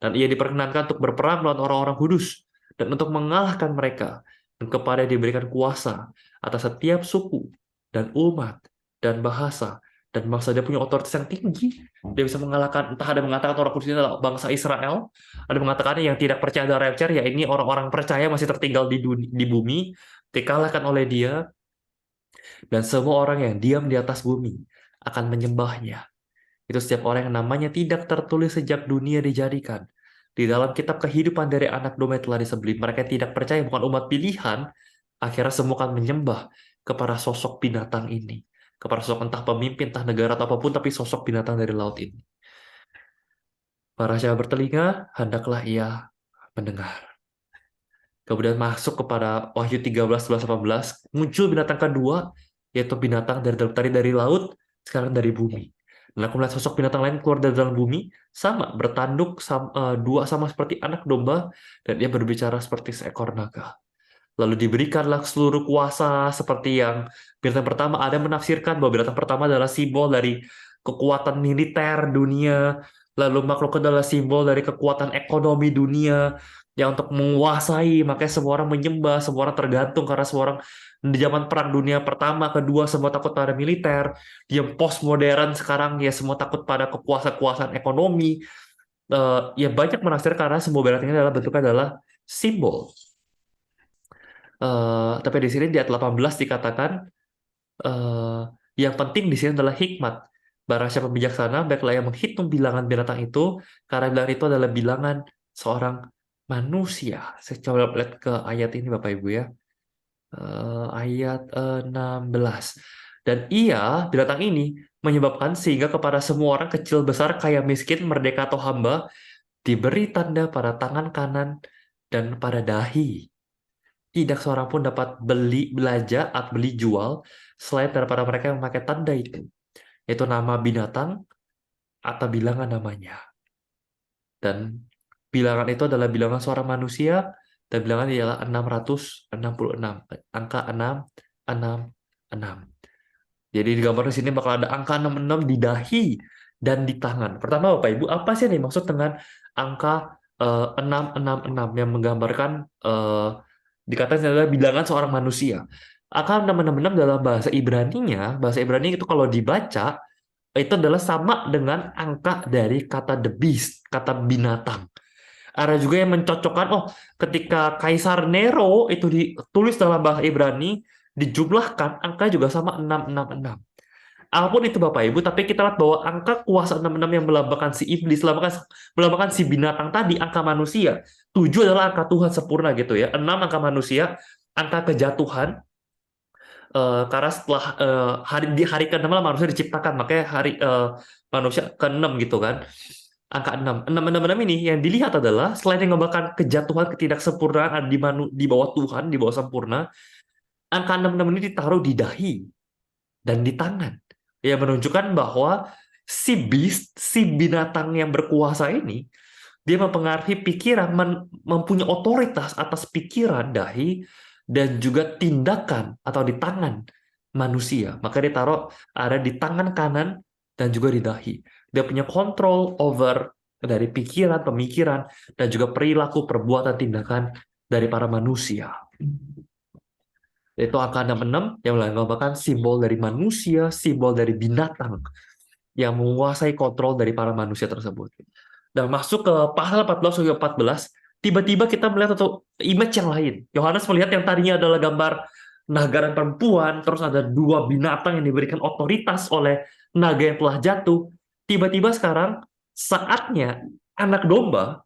Dan ia diperkenankan untuk berperang melawan orang-orang kudus, dan untuk mengalahkan mereka. Dan kepada dia diberikan kuasa atas setiap suku, dan umat, dan bahasa, dan bangsa. Dia punya otoritas yang tinggi. Dia bisa mengalahkan, entah ada mengatakan orang kudus ini adalah bangsa Israel, ada mengatakan yang tidak percaya ada rapture, ya ini orang-orang percaya masih tertinggal di bumi, dikalahkan oleh dia, dan semua orang yang diam di atas bumi akan menyembahnya. Itu setiap orang yang namanya tidak tertulis sejak dunia dijadikan di dalam kitab kehidupan dari anak domba yang telah disembelih. Mereka tidak percaya, bukan umat pilihan, akhirnya semua akan menyembah kepada sosok binatang ini, kepada sosok entah pemimpin, entah negara atau apapun, tapi sosok binatang dari laut ini. Para siapa bertelinga, hendaklah ia mendengar. Kemudian masuk kepada Wahyu 13, 11, 18, muncul binatang kedua, yaitu binatang dari laut, sekarang dari bumi. Dan aku melihat sosok binatang lain keluar dari dalam bumi, sama, bertanduk, dua sama seperti anak domba, dan dia berbicara seperti seekor naga. Lalu diberikanlah seluruh kuasa seperti yang binatang pertama. Ada yang menafsirkan bahwa binatang pertama adalah simbol dari kekuatan militer dunia. Lalu makhluk kedua adalah simbol dari kekuatan ekonomi dunia yang untuk menguasai. Makanya semua orang menyembah, semua orang tergantung karena semua orang di zaman perang dunia pertama, kedua semua takut pada militer. Di yang postmodern sekarang ya semua takut pada kekuasaan-kekuasaan ekonomi. Ya banyak menafsir karena semua binatang ini adalah bentuknya adalah simbol. Tapi di sini di ayat 18 dikatakan eh, yang penting di sini adalah hikmat. Barang siapa bijaksana, baiklah yang menghitung bilangan binatang itu, karena bilangan itu adalah bilangan seorang manusia. Saya coba lihat ke ayat ini Bapak Ibu ya. Ayat 16. Dan ia, binatang ini, menyebabkan sehingga kepada semua orang kecil besar, kaya miskin, merdeka atau hamba, diberi tanda pada tangan kanan dan pada dahi. Tidak seorang pun dapat belanja atau beli jual selain daripada mereka yang memakai tanda itu, yaitu nama binatang atau bilangan namanya. Dan bilangan itu adalah bilangan seorang manusia, dan bilangan ialah 666. Angka 666. Jadi di gambar di sini bakal ada angka 66 di dahi dan di tangan. Pertama Bapak Ibu, apa sih yang dimaksud dengan angka 666 yang menggambarkan dikatakan adalah bilangan seorang manusia. Angka 666 dalam bahasa Ibrani itu kalau dibaca itu adalah sama dengan angka dari kata the beast, kata binatang. Ada juga yang mencocokkan, oh ketika Kaisar Nero itu ditulis dalam bahasa Ibrani, dijumlahkan angka juga sama 666. Apapun itu Bapak Ibu, tapi kita lihat bahwa angka kuasa 66 yang melambangkan si iblis, melambangkan si binatang tadi, angka manusia. 7 adalah angka Tuhan sempurna gitu ya. 6 angka manusia, angka kejatuhan. Karena setelah di hari ke-6 lah manusia diciptakan, makanya hari manusia ke-6 gitu kan. Angka 6. 666 ini yang dilihat adalah selain yang melambangkan kejatuhan, ketidaksempurnaan ada di bawah Tuhan, di bawah sempurna, angka 66 ini ditaruh di dahi dan di tangan. Yang menunjukkan bahwa si binatang yang berkuasa ini, dia mempengaruhi pikiran, mempunyai otoritas atas pikiran, dahi, dan juga tindakan atau di tangan manusia. Maka dia taruh ada di tangan kanan dan juga di dahi. Dia punya kontrol over dari pikiran, pemikiran, dan juga perilaku, perbuatan, tindakan dari para manusia. Yaitu angka 66 yang melambangkan simbol dari manusia, simbol dari binatang yang menguasai kontrol dari para manusia tersebut. Dan masuk ke pasal 14 tiba-tiba kita melihat atau image yang lain. Yohanes melihat yang tadinya adalah gambar naga dan perempuan, terus ada dua binatang yang diberikan otoritas oleh naga yang telah jatuh. Tiba-tiba sekarang saatnya anak domba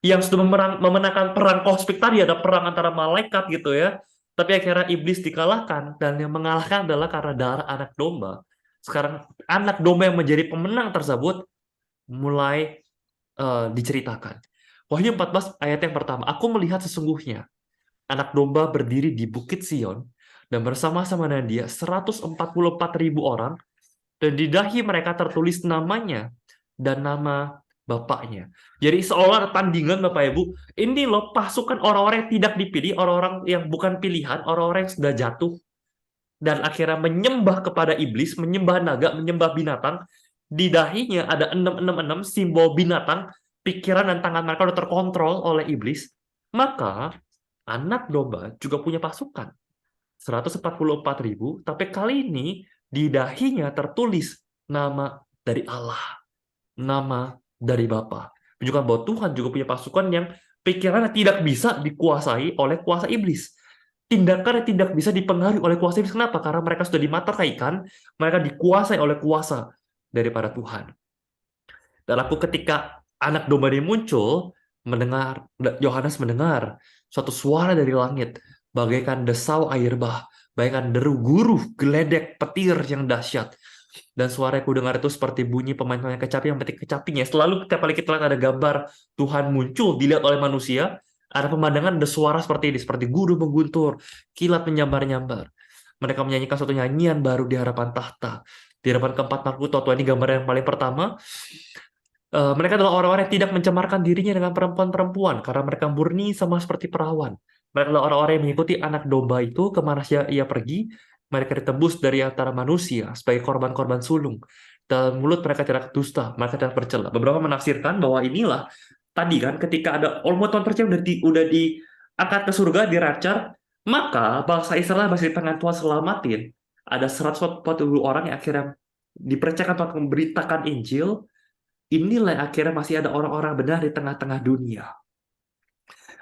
yang sudah memenangkan perang kosmik tadi, ada perang antara malaikat gitu ya. Tapi akhirnya iblis dikalahkan, dan yang mengalahkan adalah karena darah anak domba. Sekarang anak domba yang menjadi pemenang tersebut mulai diceritakan. Wahyu 14 ayat yang pertama, aku melihat sesungguhnya anak domba berdiri di Bukit Sion dan bersama-sama dengan dia 144.000 orang, dan di dahi mereka tertulis namanya dan nama bapaknya. Jadi seolah tandingan Bapak Ibu, ini loh pasukan orang-orang yang tidak dipilih, orang-orang yang bukan pilihan, orang-orang yang sudah jatuh dan akhirnya menyembah kepada iblis, menyembah naga, menyembah binatang. Di dahinya ada 666 simbol binatang, pikiran dan tangan mereka sudah terkontrol oleh iblis. Maka anak domba juga punya pasukan 144.000, tapi kali ini di dahinya tertulis nama dari Allah, nama dari Bapa. Menunjukkan bahwa Tuhan juga punya pasukan yang pikirannya tidak bisa dikuasai oleh kuasa iblis. Tindakannya tidak bisa dipengaruhi oleh kuasa iblis. Kenapa? Karena mereka sudah dimateraikan, mereka dikuasai oleh kuasa daripada Tuhan. Dan aku ketika anak domba ini muncul, Yohanes mendengar suatu suara dari langit, bagaikan desau air bah, bagaikan deru guruh, geledek, petir yang dahsyat. Dan suara yang ku dengar itu seperti bunyi pemain-pemain kecapi yang metik kecapinya. Selalu setiap kali kita lihat ada gambar Tuhan muncul, dilihat oleh manusia, Ada pemandangan, ada suara seperti ini, seperti guru mengguntur, kilat menyambar-nyambar. Mereka menyanyikan suatu nyanyian baru di hadapan tahta. Di hadapan keempat makhluk tua. Ini gambar yang paling pertama. Mereka adalah orang-orang yang tidak mencemarkan dirinya dengan perempuan-perempuan karena mereka murni sama seperti perawan. Mereka adalah orang-orang yang mengikuti anak domba itu kemana saja ia pergi. Mereka ditebus dari antara manusia sebagai korban-korban sulung. Dalam mulut mereka tidak dusta, mereka tidak bercela. Beberapa menafsirkan bahwa inilah tadi kan ketika ada orang Tuhan percaya udah diangkat ke surga, di rapture, maka bangsa Israel masih di tangan Tuhan selamatin. Ada 140 orang yang akhirnya dipercayakan Tuhan untuk memberitakan Injil. Inilah yang akhirnya masih ada orang-orang benar di tengah-tengah dunia.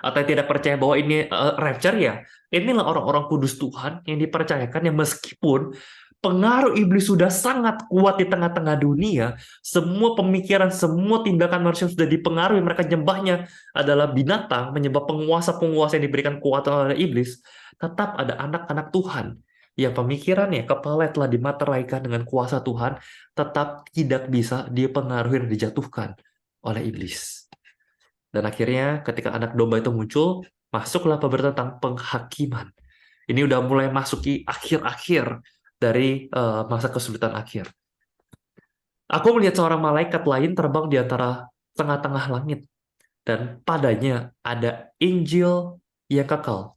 Atau yang tidak percaya bahwa ini rapture ya. Inilah orang-orang kudus Tuhan yang dipercayakan yang meskipun pengaruh iblis sudah sangat kuat di tengah-tengah dunia, semua pemikiran, semua tindakan manusia sudah dipengaruhi, mereka nyembahnya adalah binatang, menyembah penguasa-penguasa yang diberikan kuasa oleh iblis, tetap ada anak-anak Tuhan yang pemikirannya, kepala telah dimateraikan dengan kuasa Tuhan, tetap tidak bisa dipengaruhi dan dijatuhkan oleh iblis. Dan akhirnya ketika anak domba itu muncul, masuklah pemberitaan tentang penghakiman. Ini udah mulai masuki akhir-akhir dari masa kesulitan akhir. Aku melihat seorang malaikat lain terbang di antara tengah-tengah langit. Dan padanya ada Injil yang kekal.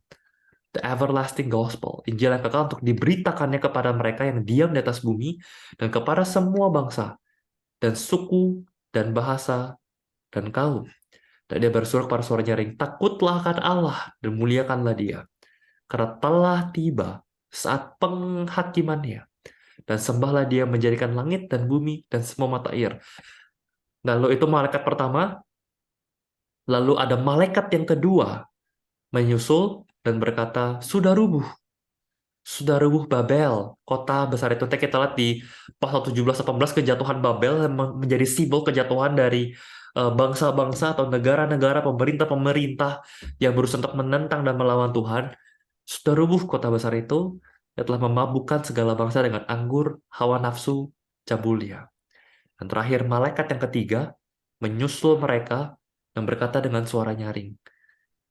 The everlasting gospel. Injil yang kekal untuk diberitakannya kepada mereka yang diam di atas bumi. Dan kepada semua bangsa. Dan suku. Dan bahasa. Dan kaum. Dan dia bersuara kepada suara nyaring. Takutlah akan Allah. Dan muliakanlah dia. Karena telah tiba saat penghakimannya. Dan sembahlah dia menjadikan langit dan bumi dan semua mata air. Lalu itu malaikat pertama. Lalu ada malaikat yang kedua menyusul dan berkata, sudah rubuh. Sudah rubuh Babel, kota besar itu. Nanti kita lihat di pasal 17-18 kejatuhan Babel yang menjadi simbol kejatuhan dari bangsa-bangsa atau negara-negara, pemerintah-pemerintah yang berusaha untuk menentang dan melawan Tuhan. Sudah rubuh kota besar itu, yang telah memabukkan segala bangsa dengan anggur, hawa nafsu, cabulnya. Dan terakhir, malaikat yang ketiga menyusul mereka dan berkata dengan suara nyaring,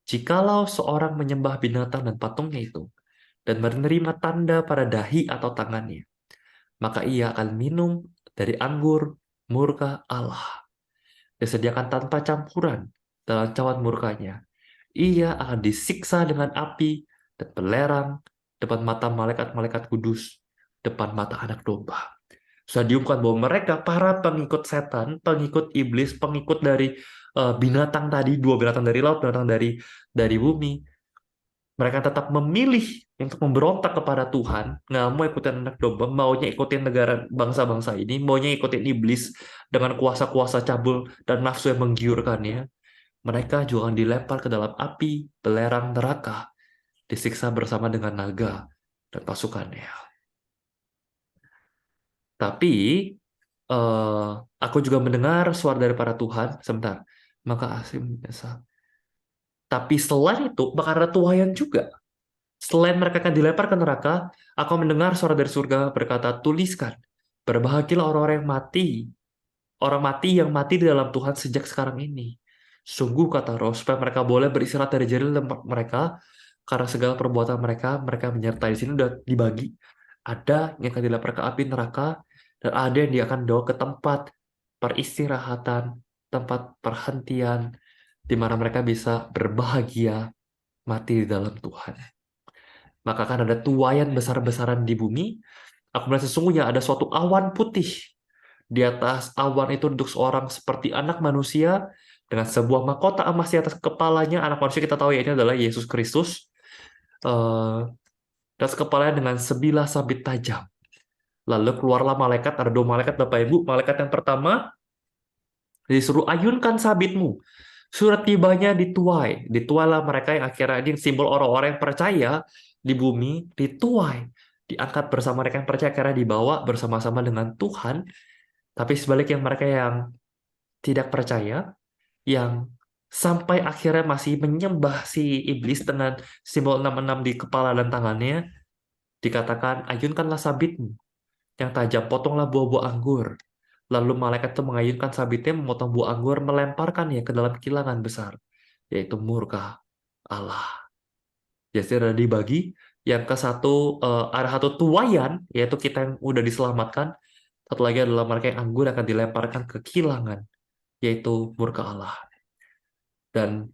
jikalau seorang menyembah binatang dan patungnya itu, dan menerima tanda pada dahi atau tangannya, maka ia akan minum dari anggur murka Allah, disediakan tanpa campuran dalam cawan murkanya. Ia akan disiksa dengan api dan belerang depan mata malaikat-malaikat kudus, depan mata anak domba. Sudah diumumkan bahwa mereka, para pengikut setan, pengikut iblis, pengikut dari binatang tadi, dua binatang dari laut, binatang dari bumi, mereka tetap memilih untuk memberontak kepada Tuhan, nggak mau ikutin anak domba, maunya ikutin negara bangsa-bangsa ini, maunya ikutin iblis dengan kuasa-kuasa cabul dan nafsu yang menggiurkannya. Mereka juga akan dilempar ke dalam api, belerang neraka, disiksa bersama dengan naga dan pasukannya. Tapi, aku juga mendengar suara dari para Tuhan, sebentar, maka asing biasa. Tapi selain itu, bakal ada tuayan juga. Selain mereka akan dilempar ke neraka, aku mendengar suara dari surga berkata, tuliskan, berbahagialah orang-orang yang mati, orang mati yang mati di dalam Tuhan sejak sekarang ini. Sungguh kata Roh, supaya mereka boleh beristirahat dari jeril mereka, karena segala perbuatan mereka, mereka menyertai. Di sini udah dibagi. Ada yang akan dilempar ke api neraka, dan ada yang dia akan bawa ke tempat peristirahatan, tempat perhentian, di mana mereka bisa berbahagia mati di dalam Tuhan. Maka akan ada tuayan besar-besaran di bumi. Aku melihat sesungguhnya ada suatu awan putih. Di atas awan itu duduk seorang seperti anak manusia dengan sebuah mahkota emas di atas kepalanya. Anak manusia kita tahu ya ini adalah Yesus Kristus. Dan kepalanya dengan sebilah sabit tajam. Lalu keluarlah malaikat, ada dua malaikat Bapak Ibu. Malaikat yang pertama disuruh ayunkan sabitmu. Surat tibanya dituai. Dituailah mereka yang akhirnya ini simbol orang-orang yang percaya di bumi, dituai. Diangkat bersama mereka yang percaya, karena dibawa bersama-sama dengan Tuhan. Tapi sebaliknya mereka yang tidak percaya, yang sampai akhirnya masih menyembah si iblis dengan simbol 66 di kepala dan tangannya, dikatakan, ayunkanlah sabitmu yang tajam, potonglah buah-buah anggur. Lalu malaikat itu mengayunkan sabitnya, memotong buah anggur, melemparkannya ke dalam kilangan besar, yaitu murka Allah. Jadi ada dibagi. Yang ke satu, ada satu tuayan, yaitu kita yang udah diselamatkan. Satu lagi adalah mereka yang anggur akan dilemparkan ke kilangan, yaitu murka Allah. Dan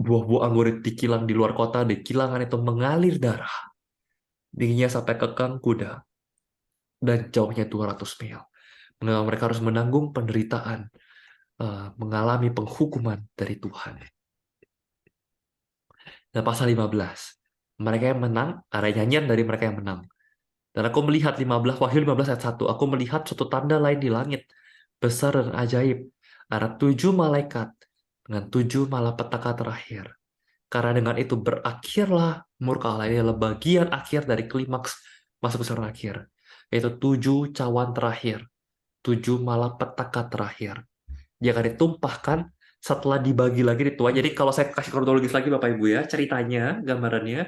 buah-buah anggur itu dikilang di luar kota, di kilangan itu mengalir darah. Dinginnya sampai ke kang kuda, dan jauhnya 200 mil. Mereka harus menanggung penderitaan, mengalami penghukuman dari Tuhan. Dan pasal 15, mereka yang menang, ada nyanyian dari mereka yang menang. Dan aku melihat 15, Wahyu 15 ayat 1, aku melihat suatu tanda lain di langit, besar dan ajaib. Ada 7 malaikat dengan 7 malapetaka terakhir. Karena dengan itu berakhirlah murka Allah. Ini adalah bagian akhir dari klimaks masuk ke serangan akhir. Yaitu 7 cawan terakhir. 7 malapetaka terakhir. Dia akan ditumpahkan setelah dibagi lagi dituai. Jadi kalau saya kasih kronologis lagi Bapak Ibu ya, ceritanya, gambarannya,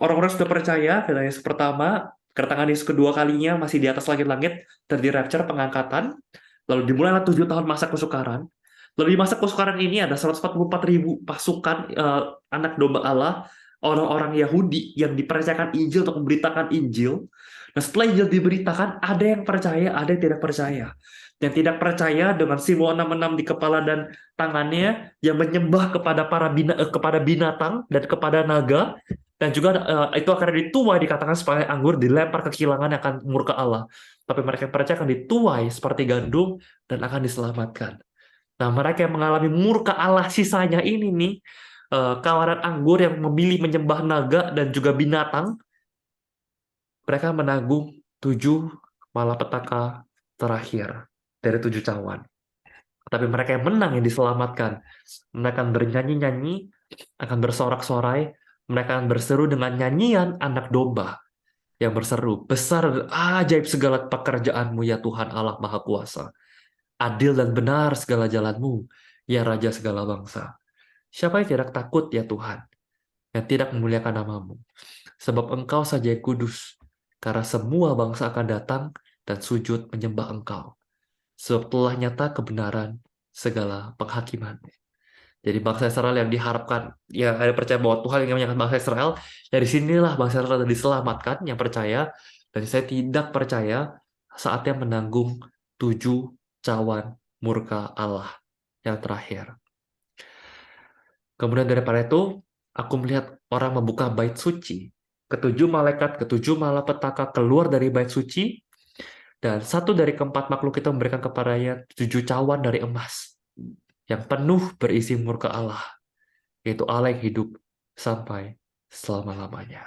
orang-orang sudah percaya kedatangan Yesus pertama, kedatangan Yesus kedua kalinya masih di atas langit-langit, terjadi rapture, pengangkatan, lalu dimulailah 7 tahun masa kesukaran. Lalu di masa kesukaran ini ada 144.000 pasukan anak domba Allah, orang-orang Yahudi yang dipercayakan Injil untuk memberitakan Injil. Nah setelah Injil diberitakan, ada yang percaya, ada yang tidak percaya. Yang tidak percaya dengan simbol 66 di kepala dan tangannya, yang menyembah kepada kepada binatang dan kepada naga, dan juga itu akan dituai, dikatakan supaya anggur dilempar ke kilangan yang akan murka Allah. Tapi mereka yang percaya akan dituai seperti gandum dan akan diselamatkan. Nah, mereka yang mengalami murka Allah sisanya ini nih, kawanan anggur yang memilih menyembah naga dan juga binatang, mereka menanggung 7 malapetaka terakhir dari 7 cawan. Tapi mereka yang menang, yang diselamatkan, mereka akan bernyanyi-nyanyi, akan bersorak-sorai, mereka akan berseru dengan nyanyian anak domba yang berseru, besar dan ajaib segala pekerjaanmu ya Tuhan Allah Maha Kuasa. Adil dan benar segala jalanmu, ya Raja segala bangsa. Siapa yang tidak takut ya Tuhan, yang tidak memuliakan namamu? Sebab engkau saja yang kudus, karena semua bangsa akan datang dan sujud menyembah engkau. Sebab telah nyata kebenaran segala penghakiman. Jadi bangsa Israel yang diharapkan, yang ada percaya bahwa Tuhan yang menyelamatkan bangsa Israel, dari sinilah bangsa Israel diselamatkan, yang percaya, dan saya tidak percaya, saatnya menanggung 7 cawan murka Allah yang terakhir. Kemudian daripada itu, aku melihat orang membuka bait suci. Ketujuh malaikat, ketujuh malapetaka keluar dari bait suci, dan satu dari keempat makhluk itu memberikan kepadanya 7 cawan dari emas yang penuh berisi murka Allah, yaitu Allah yang hidup sampai selama-lamanya.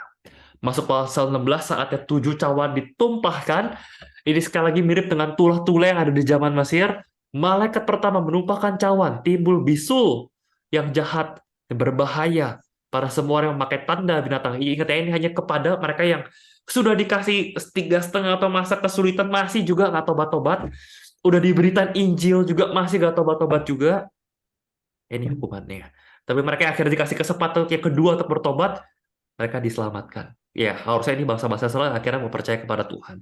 Masuk pasal 16, saatnya 7 cawan ditumpahkan. Ini sekali lagi mirip dengan tulah-tulah yang ada di zaman Mesir. Malaikat pertama menumpahkan cawan, timbul bisul yang jahat, yang berbahaya. Para semua orang yang memakai tanda binatang. Ingat ya, ini hanya kepada mereka yang sudah dikasih 3,5 atau masa kesulitan, masih juga nggak tobat-tobat. Udah diberikan Injil juga masih nggak tobat-tobat juga. Ini hukumannya. Tapi mereka yang akhirnya dikasih kesempatan yang kedua untuk bertobat, mereka diselamatkan. Ya, harusnya ini bangsa-bangsa Israel akhirnya mau percaya kepada Tuhan.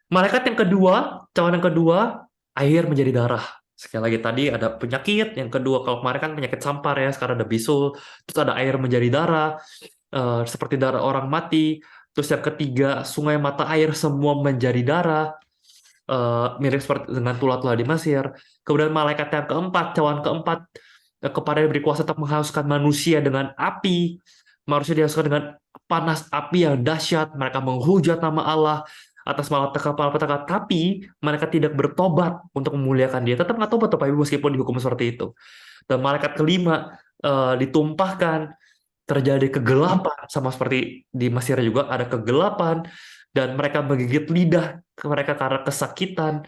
Malaikat yang kedua, cawan yang kedua, air menjadi darah. Sekali lagi tadi ada penyakit, yang kedua kalau kemarin kan penyakit sampar ya, sekarang ada bisul, terus ada air menjadi darah, seperti darah orang mati. Terus yang ketiga, sungai mata air semua menjadi darah, mirip seperti dengan tulah-tulah di Mesir. Kemudian malaikat yang keempat, cawan keempat, kepada yang berkuasa untuk menghanguskan manusia dengan api. Manusia dihanguskan dengan panas api yang dahsyat. Mereka menghujat nama Allah atas malapetaka, tapi mereka tidak bertobat untuk memuliakan Dia. Tetap nggak tobat, Bapak Ibu, meskipun dihukum seperti itu. Dan malaikat kelima ditumpahkan, terjadi kegelapan, sama seperti di Mesir juga ada kegelapan, dan mereka menggigit lidah mereka karena kesakitan.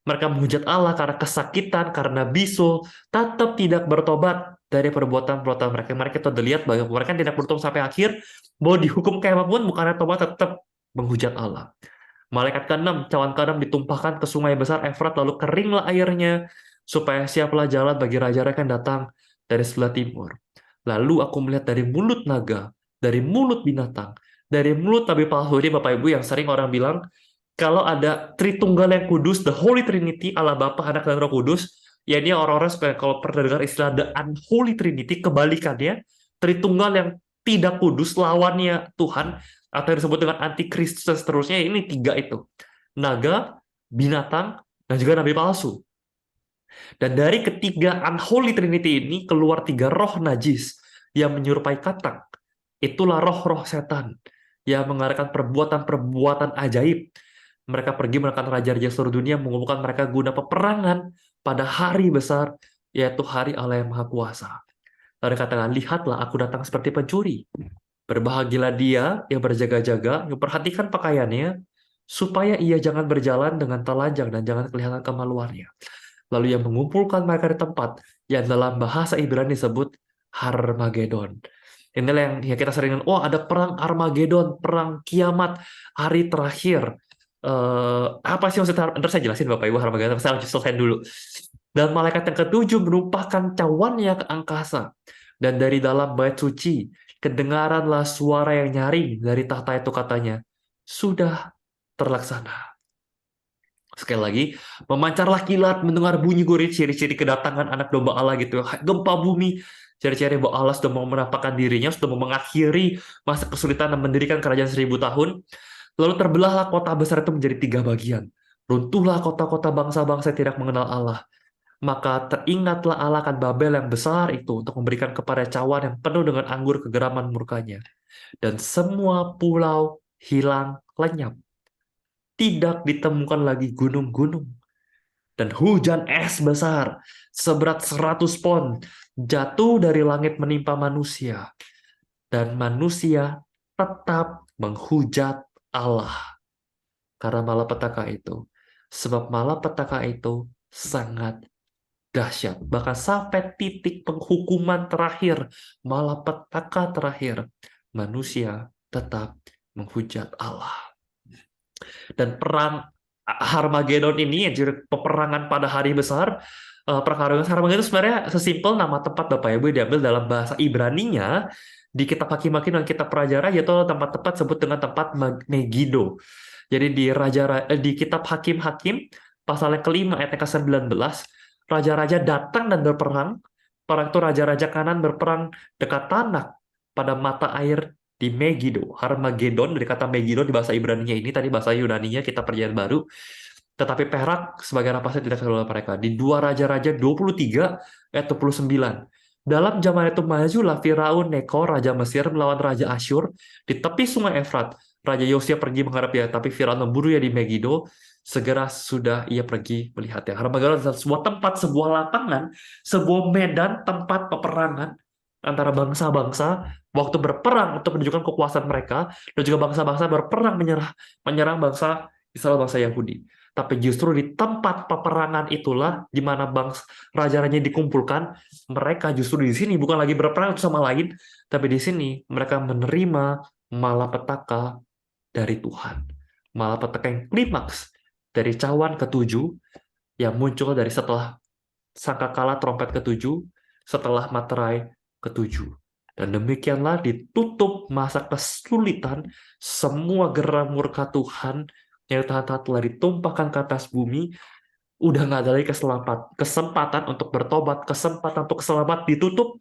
Mereka menghujat Allah karena kesakitan, karena bisul, tetap tidak bertobat dari perbuatan-perbuatan mereka. Mereka itu dilihat bahwa mereka tidak bertobat sampai akhir, bahwa dihukum kayak apapun, bukannya tobat, tetap menghujat Allah. Malaikat ke-6, cawan ke-6 ditumpahkan ke sungai besar Efrat, lalu keringlah airnya, supaya siaplah jalan bagi raja-raja yang datang dari sebelah timur. Lalu aku melihat dari mulut naga, dari mulut binatang, dari mulut nabi palsu. Ini Bapak Ibu yang sering orang bilang, kalau ada Tritunggal yang kudus, the Holy Trinity, Allah Bapa, Anak, dan Roh Kudus, Ya ini orang-orang suka kalau pernah dengar istilah the unholy trinity, kebalikannya Tritunggal yang tidak kudus lawannya Tuhan atau yang disebut dengan antikristus dan seterusnya, ini tiga itu. Naga, binatang, dan juga nabi palsu. Dan dari ketiga unholy trinity ini keluar tiga roh najis yang menyerupai katak. Itulah roh-roh setan yang mengadakan perbuatan-perbuatan ajaib. Mereka pergi menekan raja-raja seluruh dunia, mengumpulkan mereka guna peperangan pada hari besar, yaitu hari Allah yang Maha Kuasa. Lalu katakan, lihatlah aku datang seperti pencuri. Berbahagialah dia yang berjaga-jaga, yang perhatikan pakaiannya, supaya ia jangan berjalan dengan telanjang dan jangan kelihatan kemaluannya. Lalu yang mengumpulkan mereka di tempat yang dalam bahasa Ibrani disebut Harmagedon. Inilah yang kita sering, oh ada perang Armageddon, perang kiamat, hari terakhir. Apa sih maksudnya? Ntar saya jelasin Bapak Ibu Harmagedon, saya harus selesai dulu. Dan malaikat yang ketujuh menumpahkan cawannya ke angkasa. Dan dari dalam bait suci, kedengaranlah suara yang nyaring dari tahta itu, katanya, sudah terlaksana. Sekali lagi, memancarlah kilat, mendengar bunyi gurit, ciri-ciri kedatangan anak domba Allah gitu. Gempa bumi, ciri-ciri bahwa Allah sudah mau menampakkan dirinya, sudah mau mengakhiri masa kesulitan dan mendirikan kerajaan 1000 tahun. Lalu terbelahlah kota besar itu menjadi tiga bagian. Runtuhlah kota-kota bangsa-bangsa yang tidak mengenal Allah. Maka teringatlah Allah akan Babel yang besar itu untuk memberikan kepada cawan yang penuh dengan anggur kegeraman murkanya. Dan semua pulau hilang lenyap. Tidak ditemukan lagi gunung-gunung. Dan hujan es besar seberat 100 pon jatuh dari langit menimpa manusia. Dan manusia tetap menghujat Allah karena malapetaka itu. Sebab malapetaka itu sangat dahsyat. Bahkan sampai titik penghukuman terakhir, malapetaka terakhir, manusia tetap menghujat Allah. Dan perang Harmagedon ini, peperangan pada hari besar, perang Harmagedon itu sebenarnya sesimpel nama tempat Bapak Ibu, diambil dalam bahasa Ibraninya di kitab Hakim-Hakim dan kitab Raja-Raja, itu tempat tepat sebut dengan tempat Megiddo. Jadi di kitab Hakim-Hakim pasal yang kelima ayat yang ke-19, raja-raja datang dan berperang. Perang itu raja-raja Kanan berperang dekat Tanak pada mata air di Megiddo. Harmagedon dari kata Megiddo di bahasa Ibrani-nya ini, tadi bahasa Yunani-nya kita perjanjian baru. Tetapi perak sebagai napasnya tidak keluar mereka. Di 2 Raja-Raja 23 ayat 29. Dalam zaman itu majulah Firaun Neko, raja Mesir, melawan raja Asyur di tepi sungai Efrat. Raja Yosia pergi menghadap dia, tapi Firaun memburu dia di Megiddo. Segera sudah ia pergi melihatnya. Harmagedon adalah sebuah tempat, sebuah lapangan, sebuah medan tempat peperangan antara bangsa-bangsa waktu berperang untuk menunjukkan kekuasaan mereka, dan juga bangsa-bangsa berperang menyerang bangsa Israel, bangsa Yahudi. Tapi justru di tempat peperangan itulah di mana bangsa raja-raja dikumpulkan, mereka justru di sini bukan lagi berperang sama lain, tapi di sini mereka menerima malapetaka dari Tuhan. Malapetaka yang klimaks dari cawan ketujuh yang muncul dari setelah sangkakala trompet ketujuh, setelah materai ketujuh. Dan demikianlah ditutup masa kesulitan, semua geram murka Tuhan yang telah ditumpahkan ke atas bumi. Udah nggak ada lagi kesempatan untuk bertobat, kesempatan untuk selamat ditutup.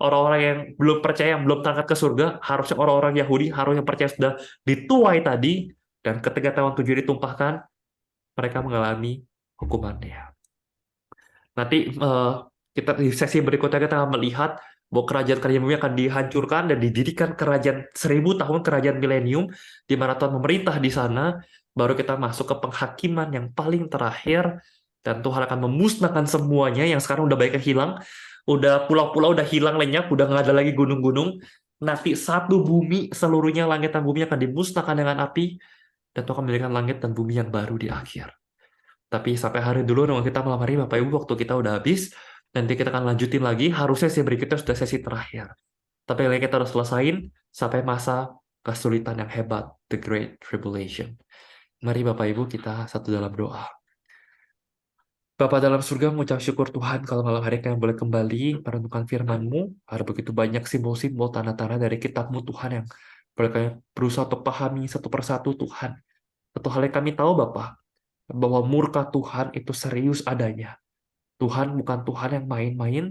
Orang-orang yang belum percaya, yang belum terangkat ke surga, harusnya orang-orang Yahudi, harusnya percaya sudah dituai tadi, dan ketika tahun 7 ditumpahkan, mereka mengalami hukumannya. Nanti kita di sesi berikutnya kita akan melihat bahwa kerajaan-kerajaan bumi akan dihancurkan dan didirikan kerajaan 1000 tahun, kerajaan milenium, di mana Tuhan memerintah di sana. Baru kita masuk ke penghakiman yang paling terakhir, dan Tuhan akan memusnahkan semuanya yang sekarang udah banyak hilang, udah pulau-pulau udah hilang lenyap, udah nggak ada lagi gunung-gunung. Nanti satu bumi, seluruhnya langit dan bumi akan dimusnahkan dengan api, dan Tuhan akan mendirikan langit dan bumi yang baru di akhir. Tapi sampai hari dulu dengan kita malam hari, Bapak Ibu, waktu kita udah habis. Nanti kita akan lanjutin lagi. Harusnya sesi berikutnya sudah sesi terakhir. Tapi lagi kita harus selesain sampai masa kesulitan yang hebat, the Great Tribulation. Mari Bapak Ibu kita satu dalam doa. Bapak dalam surga, mengucap syukur Tuhan kalau malam hari kami boleh kembali merenungkan firman-Mu. Ada begitu banyak simbol-simbol, tanda-tanda dari kitab-Mu Tuhan yang boleh kami berusaha untuk pahami satu persatu Tuhan. Satu hal yang kami tahu Bapak, bahwa murka Tuhan itu serius adanya. Tuhan bukan Tuhan yang main-main,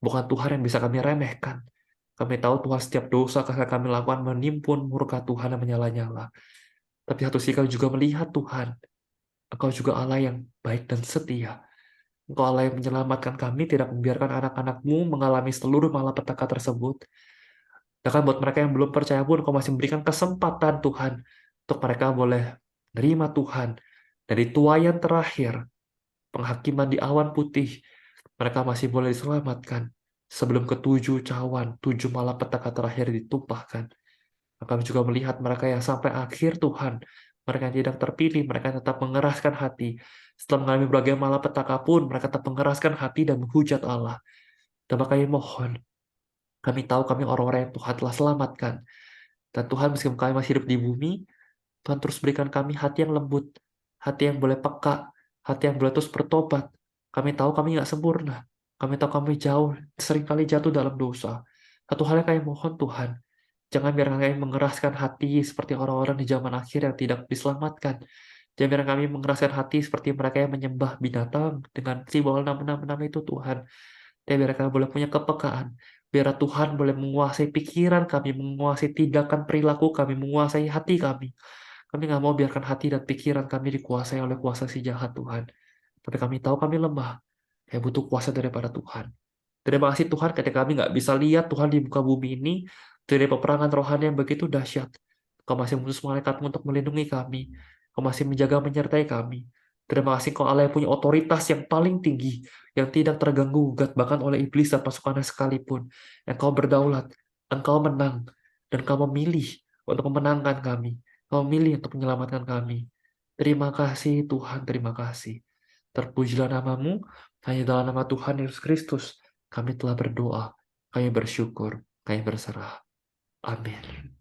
bukan Tuhan yang bisa kami remehkan. Kami tahu Tuhan setiap dosa yang kami lakukan menimbun murka Tuhan yang menyala-nyala. Tapi satu sisi kami juga melihat Tuhan, Engkau juga Allah yang baik dan setia. Engkau Allah yang menyelamatkan kami, tidak membiarkan anak-anak-Mu mengalami seluruh malapetaka tersebut. Bahkan buat mereka yang belum percaya pun, Engkau masih memberikan kesempatan Tuhan, untuk mereka boleh menerima Tuhan. Dari tuaian terakhir, penghakiman di awan putih, mereka masih boleh diselamatkan. Sebelum ketujuh cawan, tujuh malapetaka terakhir ditumpahkan. Kami juga melihat mereka yang sampai akhir Tuhan, mereka yang tidak terpilih, mereka yang tetap mengeraskan hati. Setelah mengalami berbagai malapetaka pun, mereka tetap mengeraskan hati dan menghujat Allah. Dan kami mohon, kami tahu kami orang-orang yang Tuhan telah selamatkan. Dan Tuhan meskipun kami masih hidup di bumi, Tuhan terus berikan kami hati yang lembut, hati yang boleh peka, hati yang boleh terus bertobat. Kami tahu kami nggak sempurna. Kami tahu kami jauh, seringkali jatuh dalam dosa. Satu hal yang kami mohon Tuhan, jangan biarkan kami mengeraskan hati seperti orang-orang di zaman akhir yang tidak diselamatkan. Jangan biarkan kami mengeraskan hati seperti mereka yang menyembah binatang dengan simbol 666 itu Tuhan. Dan biar kami boleh punya kepekaan. Biar Tuhan boleh menguasai pikiran kami, menguasai tindakan perilaku kami, menguasai hati kami. Kami nggak mau biarkan hati dan pikiran kami dikuasai oleh kuasa si jahat Tuhan. Tapi kami tahu kami lemah. Kami butuh kuasa daripada Tuhan. Terima kasih Tuhan ketika kami nggak bisa lihat Tuhan di muka bumi ini, dari peperangan rohani yang begitu dahsyat. Kau masih mengutus malaikatmu untuk melindungi kami. Kau masih menjaga menyertai kami. Terima kasih Kau Allah yang punya otoritas yang paling tinggi, yang tidak terganggu gugat bahkan oleh iblis dan pasukannya sekalipun. Engkau berdaulat, Engkau menang, dan Kau memilih untuk memenangkan kami. Kau memilih untuk menyelamatkan kami. Terima kasih Tuhan, terima kasih. Terpujilah namamu, hanya dalam nama Tuhan Yesus Kristus kami telah berdoa, kami bersyukur, kami berserah. Amin.